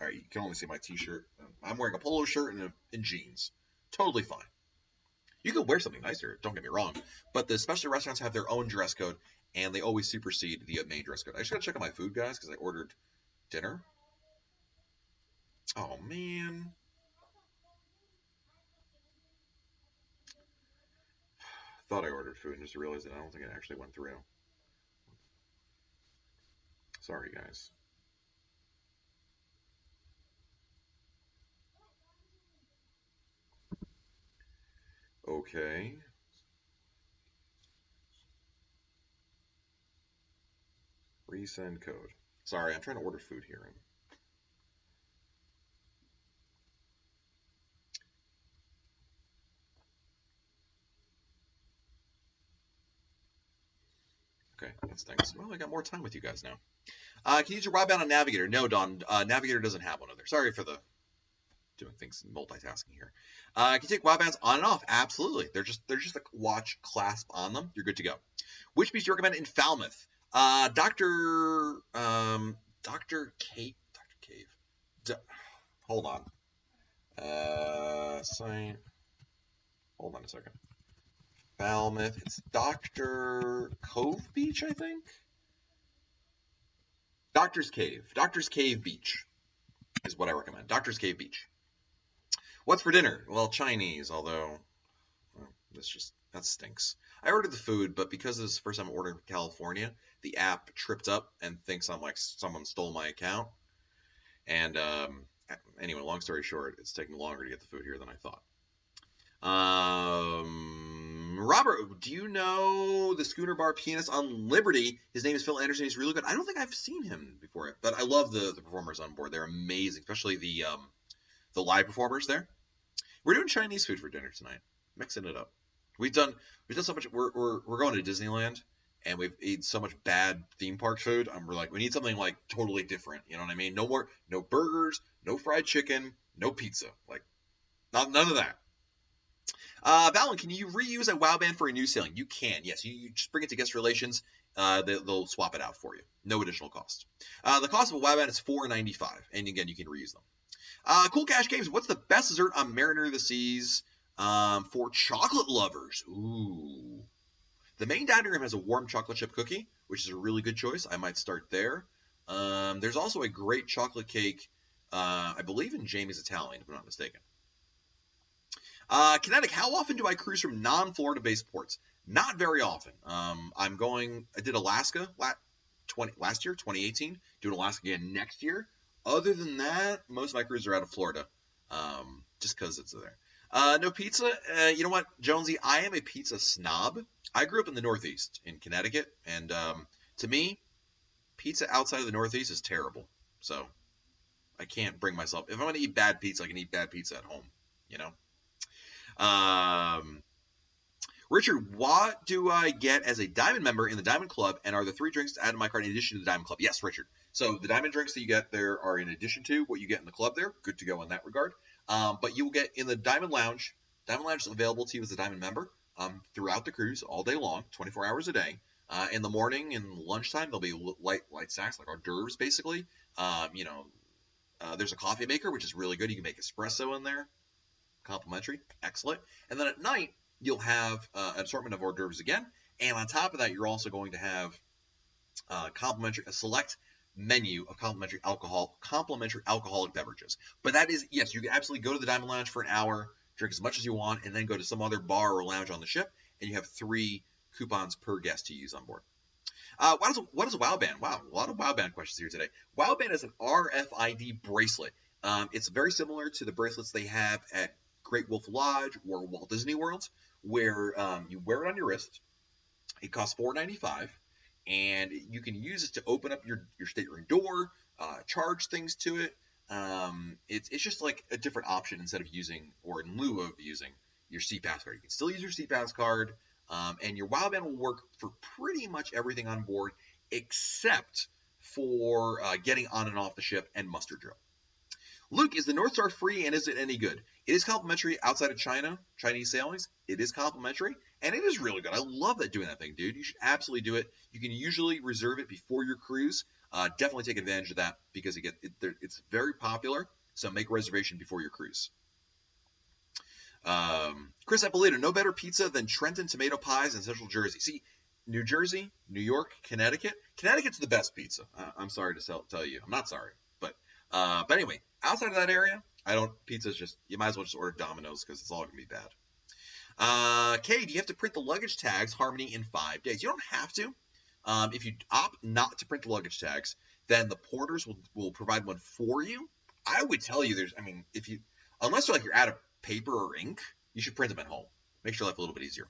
right, you can only see my t-shirt. I'm wearing a polo shirt and jeans. Totally fine. You can wear something nicer, don't get me wrong, but the specialty restaurants have their own dress code, and they always supersede the main dress code. I just got to check on my food, guys, because I ordered dinner. Oh, man. Thought I ordered food and just realized that I don't think it actually went through. Sorry, guys. Okay. Resend code. Sorry, I'm trying to order food here. Okay, that stinks. Well, I got more time with you guys now. Can you use your WOW band on Navigator? No, Don. Navigator doesn't have one of there. Sorry for the doing things multitasking here. Can you take WOW bands on and off? Absolutely. They're just a watch clasp on them. You're good to go. Which beach do you recommend in Falmouth? Dr. Cave. Hold on. Hold on a second. Falmouth. It's Dr. Cove Beach, I think. Doctor's Cave. Doctor's Cave Beach is what I recommend. Doctor's Cave Beach. What's for dinner? Well, Chinese, although that stinks. I ordered the food, but because this is the first time I'm ordering from California, the app tripped up and thinks I'm like someone stole my account. And anyway, long story short, it's taking longer to get the food here than I thought. Robert, do you know the Schooner Bar pianist on Liberty? His name is Phil Anderson. He's really good. I don't think I've seen him before, but I love the performers on board. They're amazing, especially the live performers there. We're doing Chinese food for dinner tonight, mixing it up. We've done so much. We're going to Disneyland, and we've eaten so much bad theme park food. We're like, we need something like totally different. You know what I mean? No burgers, no fried chicken, no pizza. Like, none of that. Valen, can you reuse a WOW band for a new sailing? You can, yes. You just bring it to guest relations. they'll swap it out for you. No additional cost. The cost of a WoW band is $4.95, and again, you can reuse them. Cool Cash Games, what's the best dessert on Mariner of the Seas for chocolate lovers? Ooh. The main dining room has a warm chocolate chip cookie, which is a really good choice. I might start there. There's also a great chocolate cake, I believe in Jamie's Italian, if I'm not mistaken. Kinetic, how often do I cruise from non-Florida based ports? Not very often. I did Alaska last year, 2018, doing Alaska again next year. Other than that, most of my cruises are out of Florida, just because it's there. No pizza. You know what, Jonesy? I am a pizza snob. I grew up in the Northeast, in Connecticut, and to me, pizza outside of the Northeast is terrible. So I can't bring myself. If I'm going to eat bad pizza, I can eat bad pizza at home, you know? Richard, what do I get as a Diamond member in the Diamond Club, and are the 3 drinks to add to my cart in addition to the Diamond Club? Yes, Richard. So the Diamond drinks that you get there are in addition to what you get in the club there. Good to go in that regard. But you will get in the Diamond Lounge. Diamond Lounge is available to you as a Diamond member throughout the cruise all day long, 24 hours a day. In the morning and lunchtime, there'll be light snacks like hors d'oeuvres, basically. There's a coffee maker, which is really good. You can make espresso in there. Complimentary. Excellent. And then at night, you'll have an assortment of hors d'oeuvres again. And on top of that, you're also going to have a select menu of complimentary alcoholic beverages. But that is, yes, you can absolutely go to the Diamond Lounge for an hour, drink as much as you want, and then go to some other bar or lounge on the ship, and you have 3 coupons per guest to use on board. What is a WoW band? Wow, a lot of WoW band questions here today. WoW band is an RFID bracelet. It's very similar to the bracelets they have at Great Wolf Lodge or Walt Disney World, where you wear it on your wrist. It costs $4.95, and you can use it to open up your stateroom door, charge things to it. It's just like a different option instead of using, or in lieu of using, your SeaPass card. You can still use your SeaPass card, and your WoW band will work for pretty much everything on board except for getting on and off the ship and muster drill. Luke, is the North Star free, and is it any good? It is complimentary outside of Chinese sailings. It is complimentary, and it is really good. I love doing that thing, dude. You should absolutely do it. You can usually reserve it before your cruise. Definitely take advantage of that because it's very popular, so make a reservation before your cruise. Chris Eppolito, no better pizza than Trenton tomato pies in Central Jersey. See, New Jersey, New York, Connecticut. Connecticut's the best pizza. I'm sorry to tell you. I'm not sorry. But anyway, outside of that area, pizza's just, you might as well just order Domino's because it's all going to be bad. Kay, do you have to print the luggage tags, Harmony, in 5 days? You don't have to. If you opt not to print the luggage tags, then the porters will provide one for you. I would tell you unless you're out of paper or ink, you should print them at home. Makes your life a little bit easier.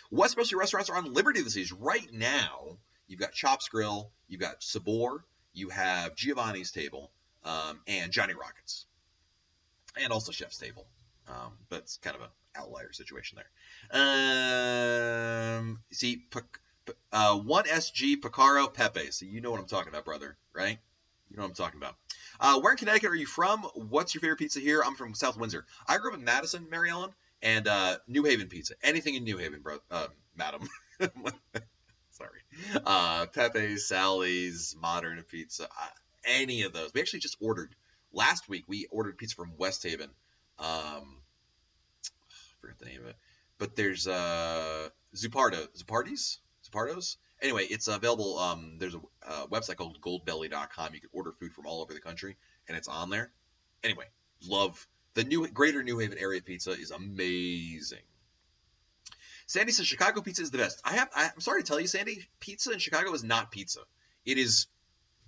What specialty restaurants are on Liberty of the Seas? Right now, you've got Chops Grill, you've got Sabor, you have Giovanni's Table, and Johnny Rockets. And also Chef's Table. But it's kind of an outlier situation there. See, 1SG, Picaro, Pepe. So you know what I'm talking about, brother, right? You know what I'm talking about. Where in Connecticut are you from? What's your favorite pizza here? I'm from South Windsor. I grew up in Madison, Mary Ellen, and New Haven pizza. Anything in New Haven, madam. Sorry. Pepe's, Sally's, Modern Pizza, any of those. We actually just ordered, last week, we ordered pizza from West Haven. I forget the name of it. But there's Zupardo's? Anyway, it's available. There's a website called goldbelly.com. You can order food from all over the country, and it's on there. Anyway, love the greater New Haven area pizza is amazing. Sandy says Chicago pizza is the best. I'm sorry to tell you, Sandy, pizza in Chicago is not pizza. It is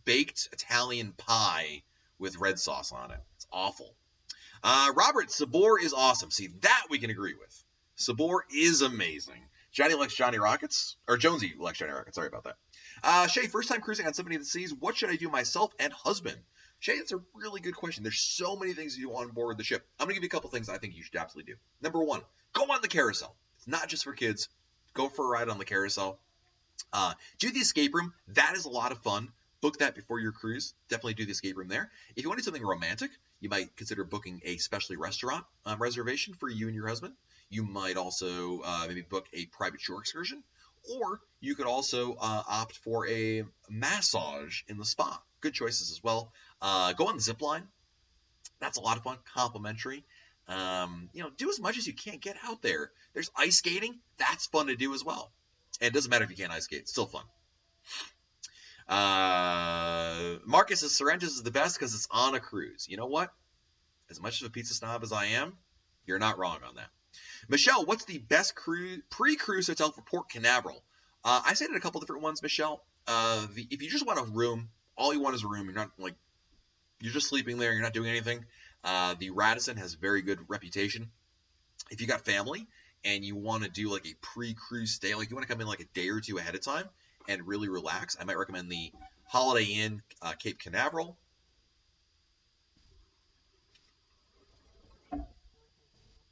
baked Italian pie with red sauce on it. It's awful. Robert, Sabor is awesome. See, that we can agree with. Sabor is amazing. Johnny likes Johnny Rockets, or Jonesy likes Johnny Rockets. Sorry about that. Shay, first time cruising on Symphony of the Seas. What should I do myself and husband? Shay, that's a really good question. There's so many things to do on board the ship. I'm going to give you a couple things I think you should absolutely do. Number 1, go on the carousel. It's not just for kids. Go for a ride on the carousel. Do the escape room. That is a lot of fun. Book that before your cruise. Definitely do the escape room there. If you want to do something romantic, you might consider booking a specialty restaurant reservation for you and your husband. You might also maybe book a private shore excursion, Or you could also opt for a massage in the spa. Good choices as well. Go on the zip line. That's a lot of fun. Complimentary. Do as much as you can. Get out there. There's ice skating. That's fun to do as well. And it doesn't matter if you can't ice skate. It's still fun. Marcus says Sorrento's is the best because it's on a cruise. You know what? As much of a pizza snob as I am, you're not wrong on that. Michelle, what's the best pre-cruise hotel for Port Canaveral? I stayed at a couple different ones, Michelle. If you just want a room, all you want is a room. You're just sleeping there. You're not doing anything. The Radisson has very good reputation. If you got family and you want to do like a pre-cruise stay, like you want to come in like a day or two ahead of time and really relax, I might recommend the Holiday Inn Cape Canaveral.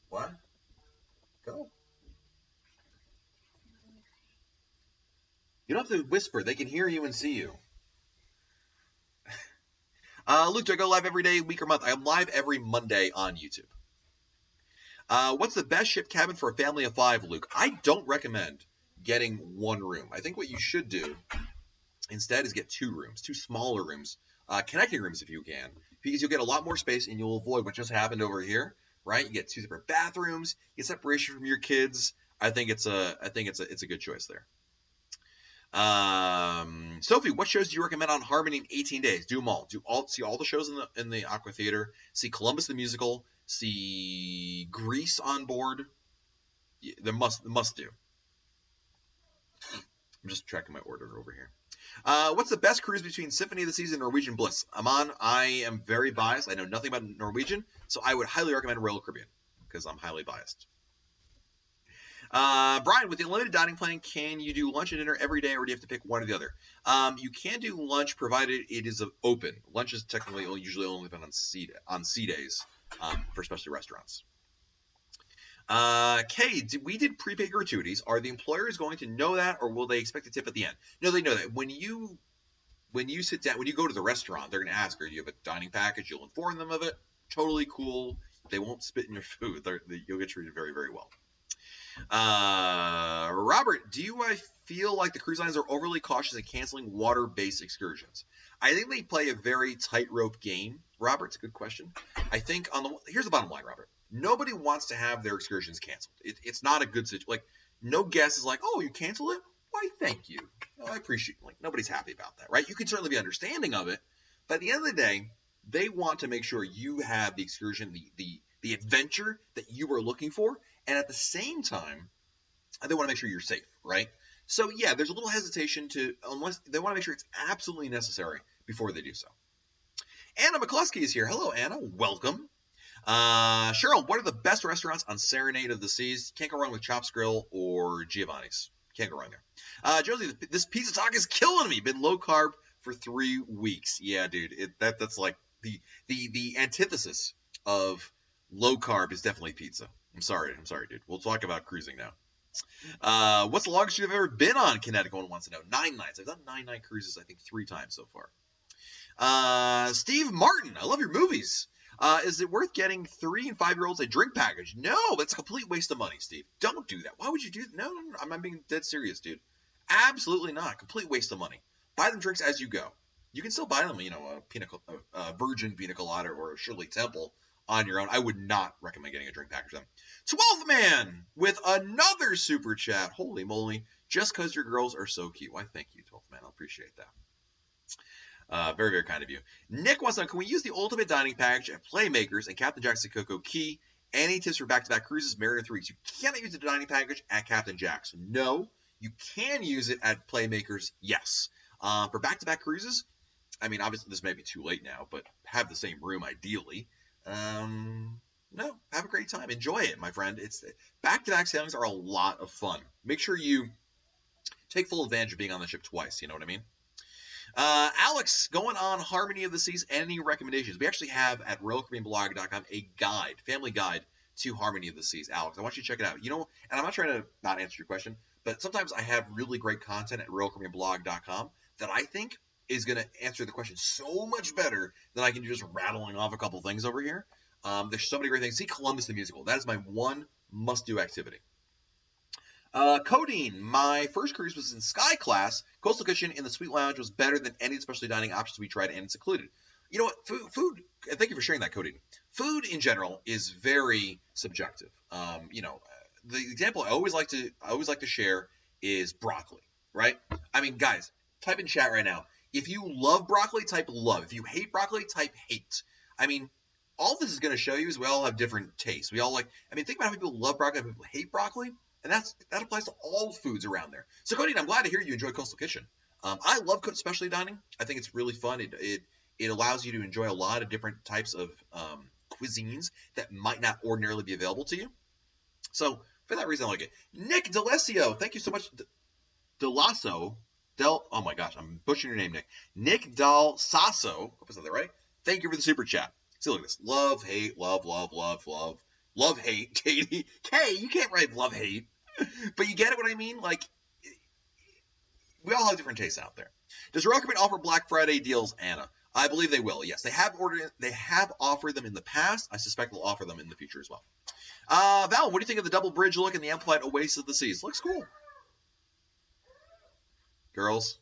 What? Go. You don't have to whisper. They can hear you and see you. Luke, do I go live every day, week, or month? I am live every Monday on YouTube. What's the best ship cabin for a family of 5, Luke? I don't recommend getting one room. I think what you should do instead is get 2 rooms, 2 smaller rooms, connecting rooms if you can, because you'll get a lot more space and you'll avoid what just happened over here, right? You get 2 separate bathrooms, you get separation from your kids. I think it's a good choice there. Sophie, what shows do you recommend on Harmony in 18 days? Do them all. See all the shows in the Aqua Theater. See Columbus the Musical. See Grease on board. The must do. I'm just tracking my order over here. What's the best cruise between Symphony of the Seas and Norwegian Bliss? Aman, I am very biased. I know nothing about Norwegian, so I would highly recommend Royal Caribbean because I'm highly biased. Brian, with the unlimited dining plan, can you do lunch and dinner every day, or do you have to pick one or the other? You can do lunch provided it is open. Lunch is technically usually only open on C days for specialty restaurants. Kay, we did prepaid gratuities. Are the employers going to know that, or will they expect a tip at the end? No, they know that. When you sit down, when you go to the restaurant, they're going to ask her, do you have a dining package? You'll inform them of it. Totally cool. They won't spit in your food. You'll get treated very, very well. Robert, I feel like the cruise lines are overly cautious in canceling water-based excursions? I think they play a very tightrope game. Robert, it's a good question. I think here's the bottom line, Robert. Nobody wants to have their excursions canceled. It's not a good situation. Like, no guest is like, oh, you cancel it? Why, thank you. Oh, I appreciate it. Like, nobody's happy about that, right? You can certainly be understanding of it, but at the end of the day, they want to make sure you have the excursion, the adventure that you are looking for, and at the same time, they want to make sure you're safe, right? So yeah, there's a little hesitation unless they want to make sure it's absolutely necessary before they do so. Anna McCluskey is here. Hello, Anna. Welcome. Cheryl, what are the best restaurants on Serenade of the Seas? Can't go wrong with Chops Grill or Giovanni's. Can't go wrong there. Josie, this pizza talk is killing me. Been low carb for 3 weeks. Yeah, dude. That's like the antithesis of low carb is definitely pizza. I'm sorry, dude. We'll talk about cruising now. What's the longest you've ever been on? Connecticut wants to know. 9 nights. I've done 9-night cruises, I think, 3 times so far. Steve Martin, I love your movies. Is it worth getting 3 and 5-year-olds a drink package? No, that's a complete waste of money, Steve. Don't do that. Why would you do that? No, I'm being dead serious, dude. Absolutely not. Complete waste of money. Buy them drinks as you go. You can still buy them, a virgin pina colada or a Shirley Temple on your own. I would not recommend getting a drink package them. 12th man with another super chat. Holy moly. Just because your girls are so cute. Why, thank you, 12th man. I appreciate that. Very, very kind of you. Nick wants to know, can we use the ultimate dining package at Playmakers and Captain Jack's Coco Key? Any tips for back-to-back cruises? Married in 3 weeks. You cannot use the dining package at Captain Jack's. No. You can use it at Playmakers. Yes. For back-to-back cruises, I mean, obviously this may be too late now, but have the same room ideally. No, have a great time. Enjoy it, my friend. Back-to-back sailings are a lot of fun. Make sure you take full advantage of being on the ship twice. You know what I mean? Alex, going on Harmony of the Seas, any recommendations? We actually have at RoyalCaribbeanBlog.com a guide, family guide to Harmony of the Seas. Alex, I want you to check it out. And I'm not trying to not answer your question, but sometimes I have really great content at RoyalCaribbeanBlog.com that I think is going to answer the question so much better than I can do just rattling off a couple things over here. There's so many great things. See Columbus the Musical. That is my one must-do activity. Codeine. My first cruise was in Sky Class. Coastal Kitchen in the Suite Lounge was better than any specialty dining options we tried, and it's included. You know what? Food. Thank you for sharing that, Codeine. Food in general is very subjective. The example I always like to share is broccoli. Right? I mean, guys, type in chat right now. If you love broccoli, type love. If you hate broccoli, type hate. I mean, all this is going to show you is we all have different tastes. We all think about how people love broccoli, how people hate broccoli. And that applies to all foods around there. So, Cody, I'm glad to hear you enjoy Coastal Kitchen. I love specialty dining. I think it's really fun. It allows you to enjoy a lot of different types of cuisines that might not ordinarily be available to you. So, for that reason, I like it. Nick D'Alessio, thank you so much. Oh my gosh, I'm butchering your name, Nick. Nick Dal Sasso, hope I said that right. Thank you for the super chat. See, look at this. Love, hate, love, love, love, love. Love, hate, Katie. Kay, you can't write love, hate. But you get it what I mean? Like, we all have different tastes out there. Does Royal Caribbean offer Black Friday deals, Anna? I believe they will, yes. They have offered them in the past. I suspect they'll offer them in the future as well. Val, what do you think of the double bridge look and the amplified Oasis of the Seas? Looks cool. Girls.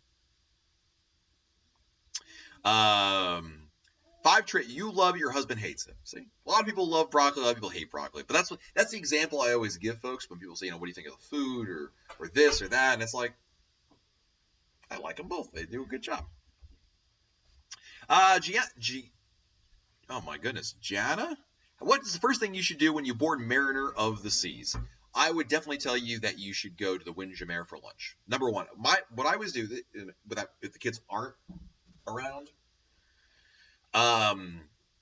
5 trait, you love, your husband hates it. See, a lot of people love broccoli, a lot of people hate broccoli. But that's the example I always give folks when people say, what do you think of the food or this or that? And it's like, I like them both. They do a good job. Oh my goodness, Gianna, what is the first thing you should do when you board Mariner of the Seas? I would definitely tell you that you should go to the Windjammer for lunch. Number one, what I always do, if the kids aren't around,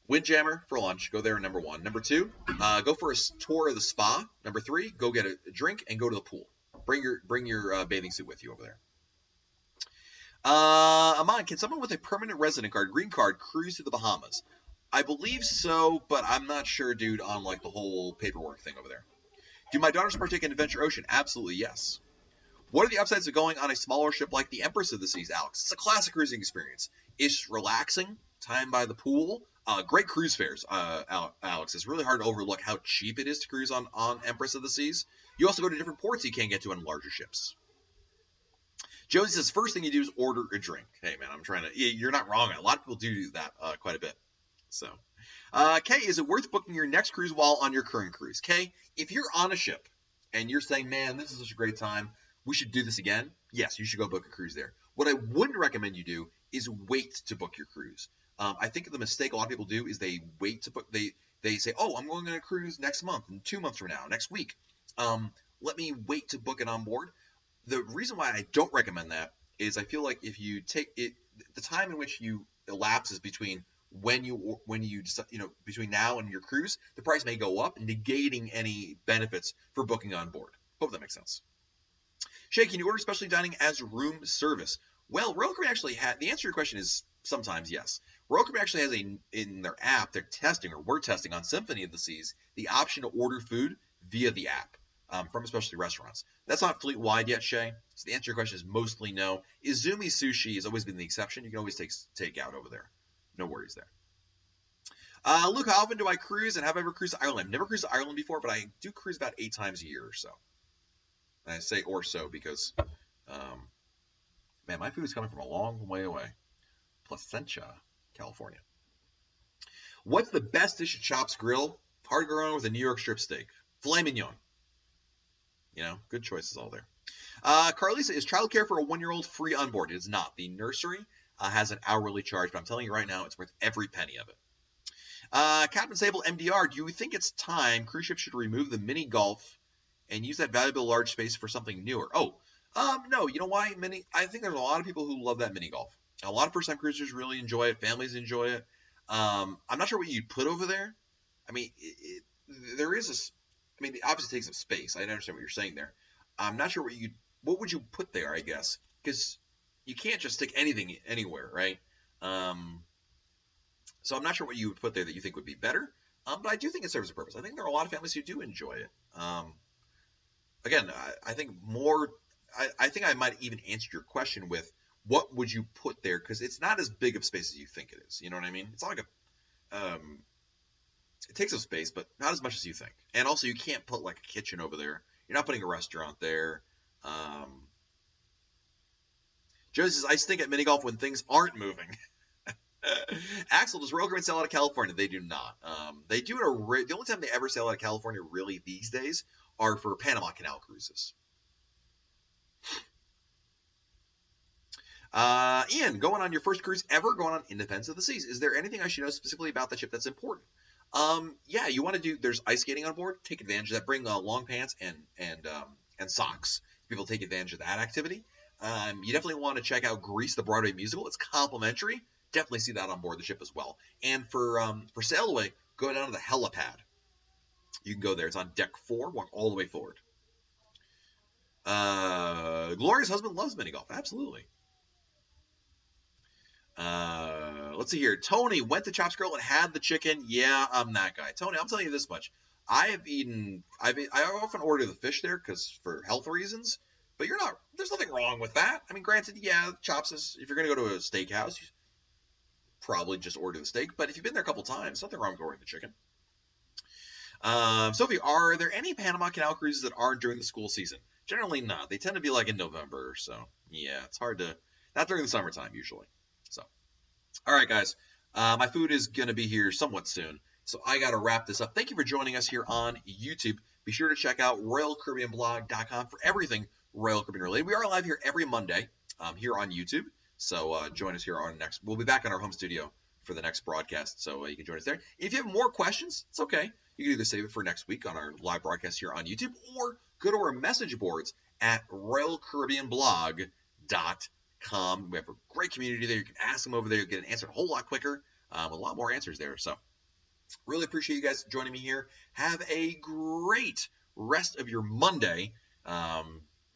Windjammer for lunch. Go there, number one. Number two, go for a tour of the spa. Number three, go get a drink and go to the pool. Bring your bathing suit with you over there. Amon, can someone with a permanent resident card, green card, cruise to the Bahamas? I believe so, but I'm not sure, dude, on the whole paperwork thing over there. Do my daughters partake in Adventure Ocean? Absolutely, yes. What are the upsides of going on a smaller ship like the Empress of the Seas, Alex? It's a classic cruising experience. It's relaxing, time by the pool, great cruise fares, Alex. It's really hard to overlook how cheap it is to cruise on Empress of the Seas. You also go to different ports you can't get to on larger ships. Josie says, first thing you do is order a drink. Hey, man, you're not wrong. A lot of people do that quite a bit. So, Kay, is it worth booking your next cruise while on your current cruise? Kay, if you're on a ship and you're saying, man, this is such a great time, we should do this again, yes, you should go book a cruise there. What I wouldn't recommend you do is wait to book your cruise. I think the mistake a lot of people do is they wait to book. They say, oh, I'm going on a cruise next month and 2 months from now, next week. Let me wait to book it on board. The reason why I don't recommend that is I feel like if you take it, the time in which you elapses between between now and your cruise, the price may go up, negating any benefits for booking on board. Hope that makes sense. Shay, can you order specialty dining as room service? Well, Royal Caribbean actually the answer to your question is sometimes yes. Royal Caribbean actually has in their app, we're testing on Symphony of the Seas, the option to order food via the app from specialty restaurants. That's not fleet-wide yet, Shay. So the answer to your question is mostly no. Izumi Sushi has always been the exception. You can always take out over there. No worries there. Luke, how often do I cruise, and have I ever cruised to Ireland? I've never cruised to Ireland before, but I do cruise about 8 times a year or so. And I say or so because, man, my food is coming from a long way away. Placentia, California. What's the best dish at Chops Grill? Hard to go wrong with a New York strip steak. Filet mignon. Good choices all there. Carlisa, is childcare for a 1-year-old free on board? It is not. The nursery has an hourly charge, but I'm telling you right now, it's worth every penny of it. Captain Sable MDR, do you think it's time cruise ships should remove the mini golf and use that valuable large space for something newer? No. You know why? I think there's a lot of people who love that mini golf. A lot of first-time cruisers really enjoy it. Families enjoy it. I'm not sure what you'd put over there. I mean, there is it obviously takes up space. I understand what you're saying there. I'm not sure what would you put there, I guess, because you can't just stick anything anywhere, right? So I'm not sure what you would put there that you think would be better, but I do think it serves a purpose. I think there are a lot of families who do enjoy it. Again, I think I think I might even answer your question with what would you put there, because it's not as big of space as you think it is. You know what I mean? It's not like it takes up space, but not as much as you think. And also, you can't put like a kitchen over there. You're not putting a restaurant there. Joe says, I stink at mini golf when things aren't moving. Axel, does Royal Caribbean sail out of California? They do not. They do it. The only time they ever sail out of California, really, these days, are for Panama Canal cruises. Ian, going on your first cruise ever, going on Independence of the Seas. Is there anything I should know specifically about the ship that's important? Yeah, you want to do. There's ice skating on board. Take advantage of that. Bring long pants and socks. People take advantage of that activity. You definitely want to check out Grease, the Broadway musical. It's complimentary. Definitely see that on board the ship as well. And for sail away, go down to the helipad. You can go there. It's on deck 4. Walk all the way forward. Gloria's husband loves mini golf. Absolutely. Let's see here. Tony went to Chops Grill and had the chicken. Yeah, I'm that guy. Tony, I'm telling you this much. I often order the fish there because for health reasons, but there's nothing wrong with that. I mean, granted, yeah, Chops is, if you're going to go to a steakhouse, you probably just order the steak, but if you've been there a couple times, nothing wrong with ordering the chicken. Sophie, are there any Panama Canal cruises that aren't during the school season? Generally not. They tend to be like in November, so yeah, it's hard to, not during the summertime usually. So, all right, guys, my food is going to be here somewhat soon, so I got to wrap this up. Thank you for joining us here on YouTube. Be sure to check out RoyalCaribbeanBlog.com for everything Royal Caribbean related. We are live here every Monday here on YouTube, so join us here on next. We'll be back in our home studio for the next broadcast, so you can join us there. If you have more questions, it's okay. You can either save it for next week on our live broadcast here on YouTube, or go to our message boards at RoyalCaribbeanBlog.com. We have a great community there. You can ask them over there. You'll get an answer a whole lot quicker, a lot more answers there. So really appreciate you guys joining me here. Have a great rest of your Monday.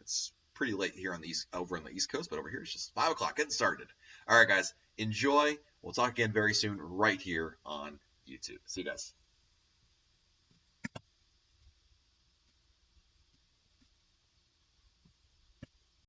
It's pretty late here over on the East Coast, but over here it's just 5 o'clock, getting started. All right, guys, enjoy. We'll talk again very soon right here on YouTube. See you guys.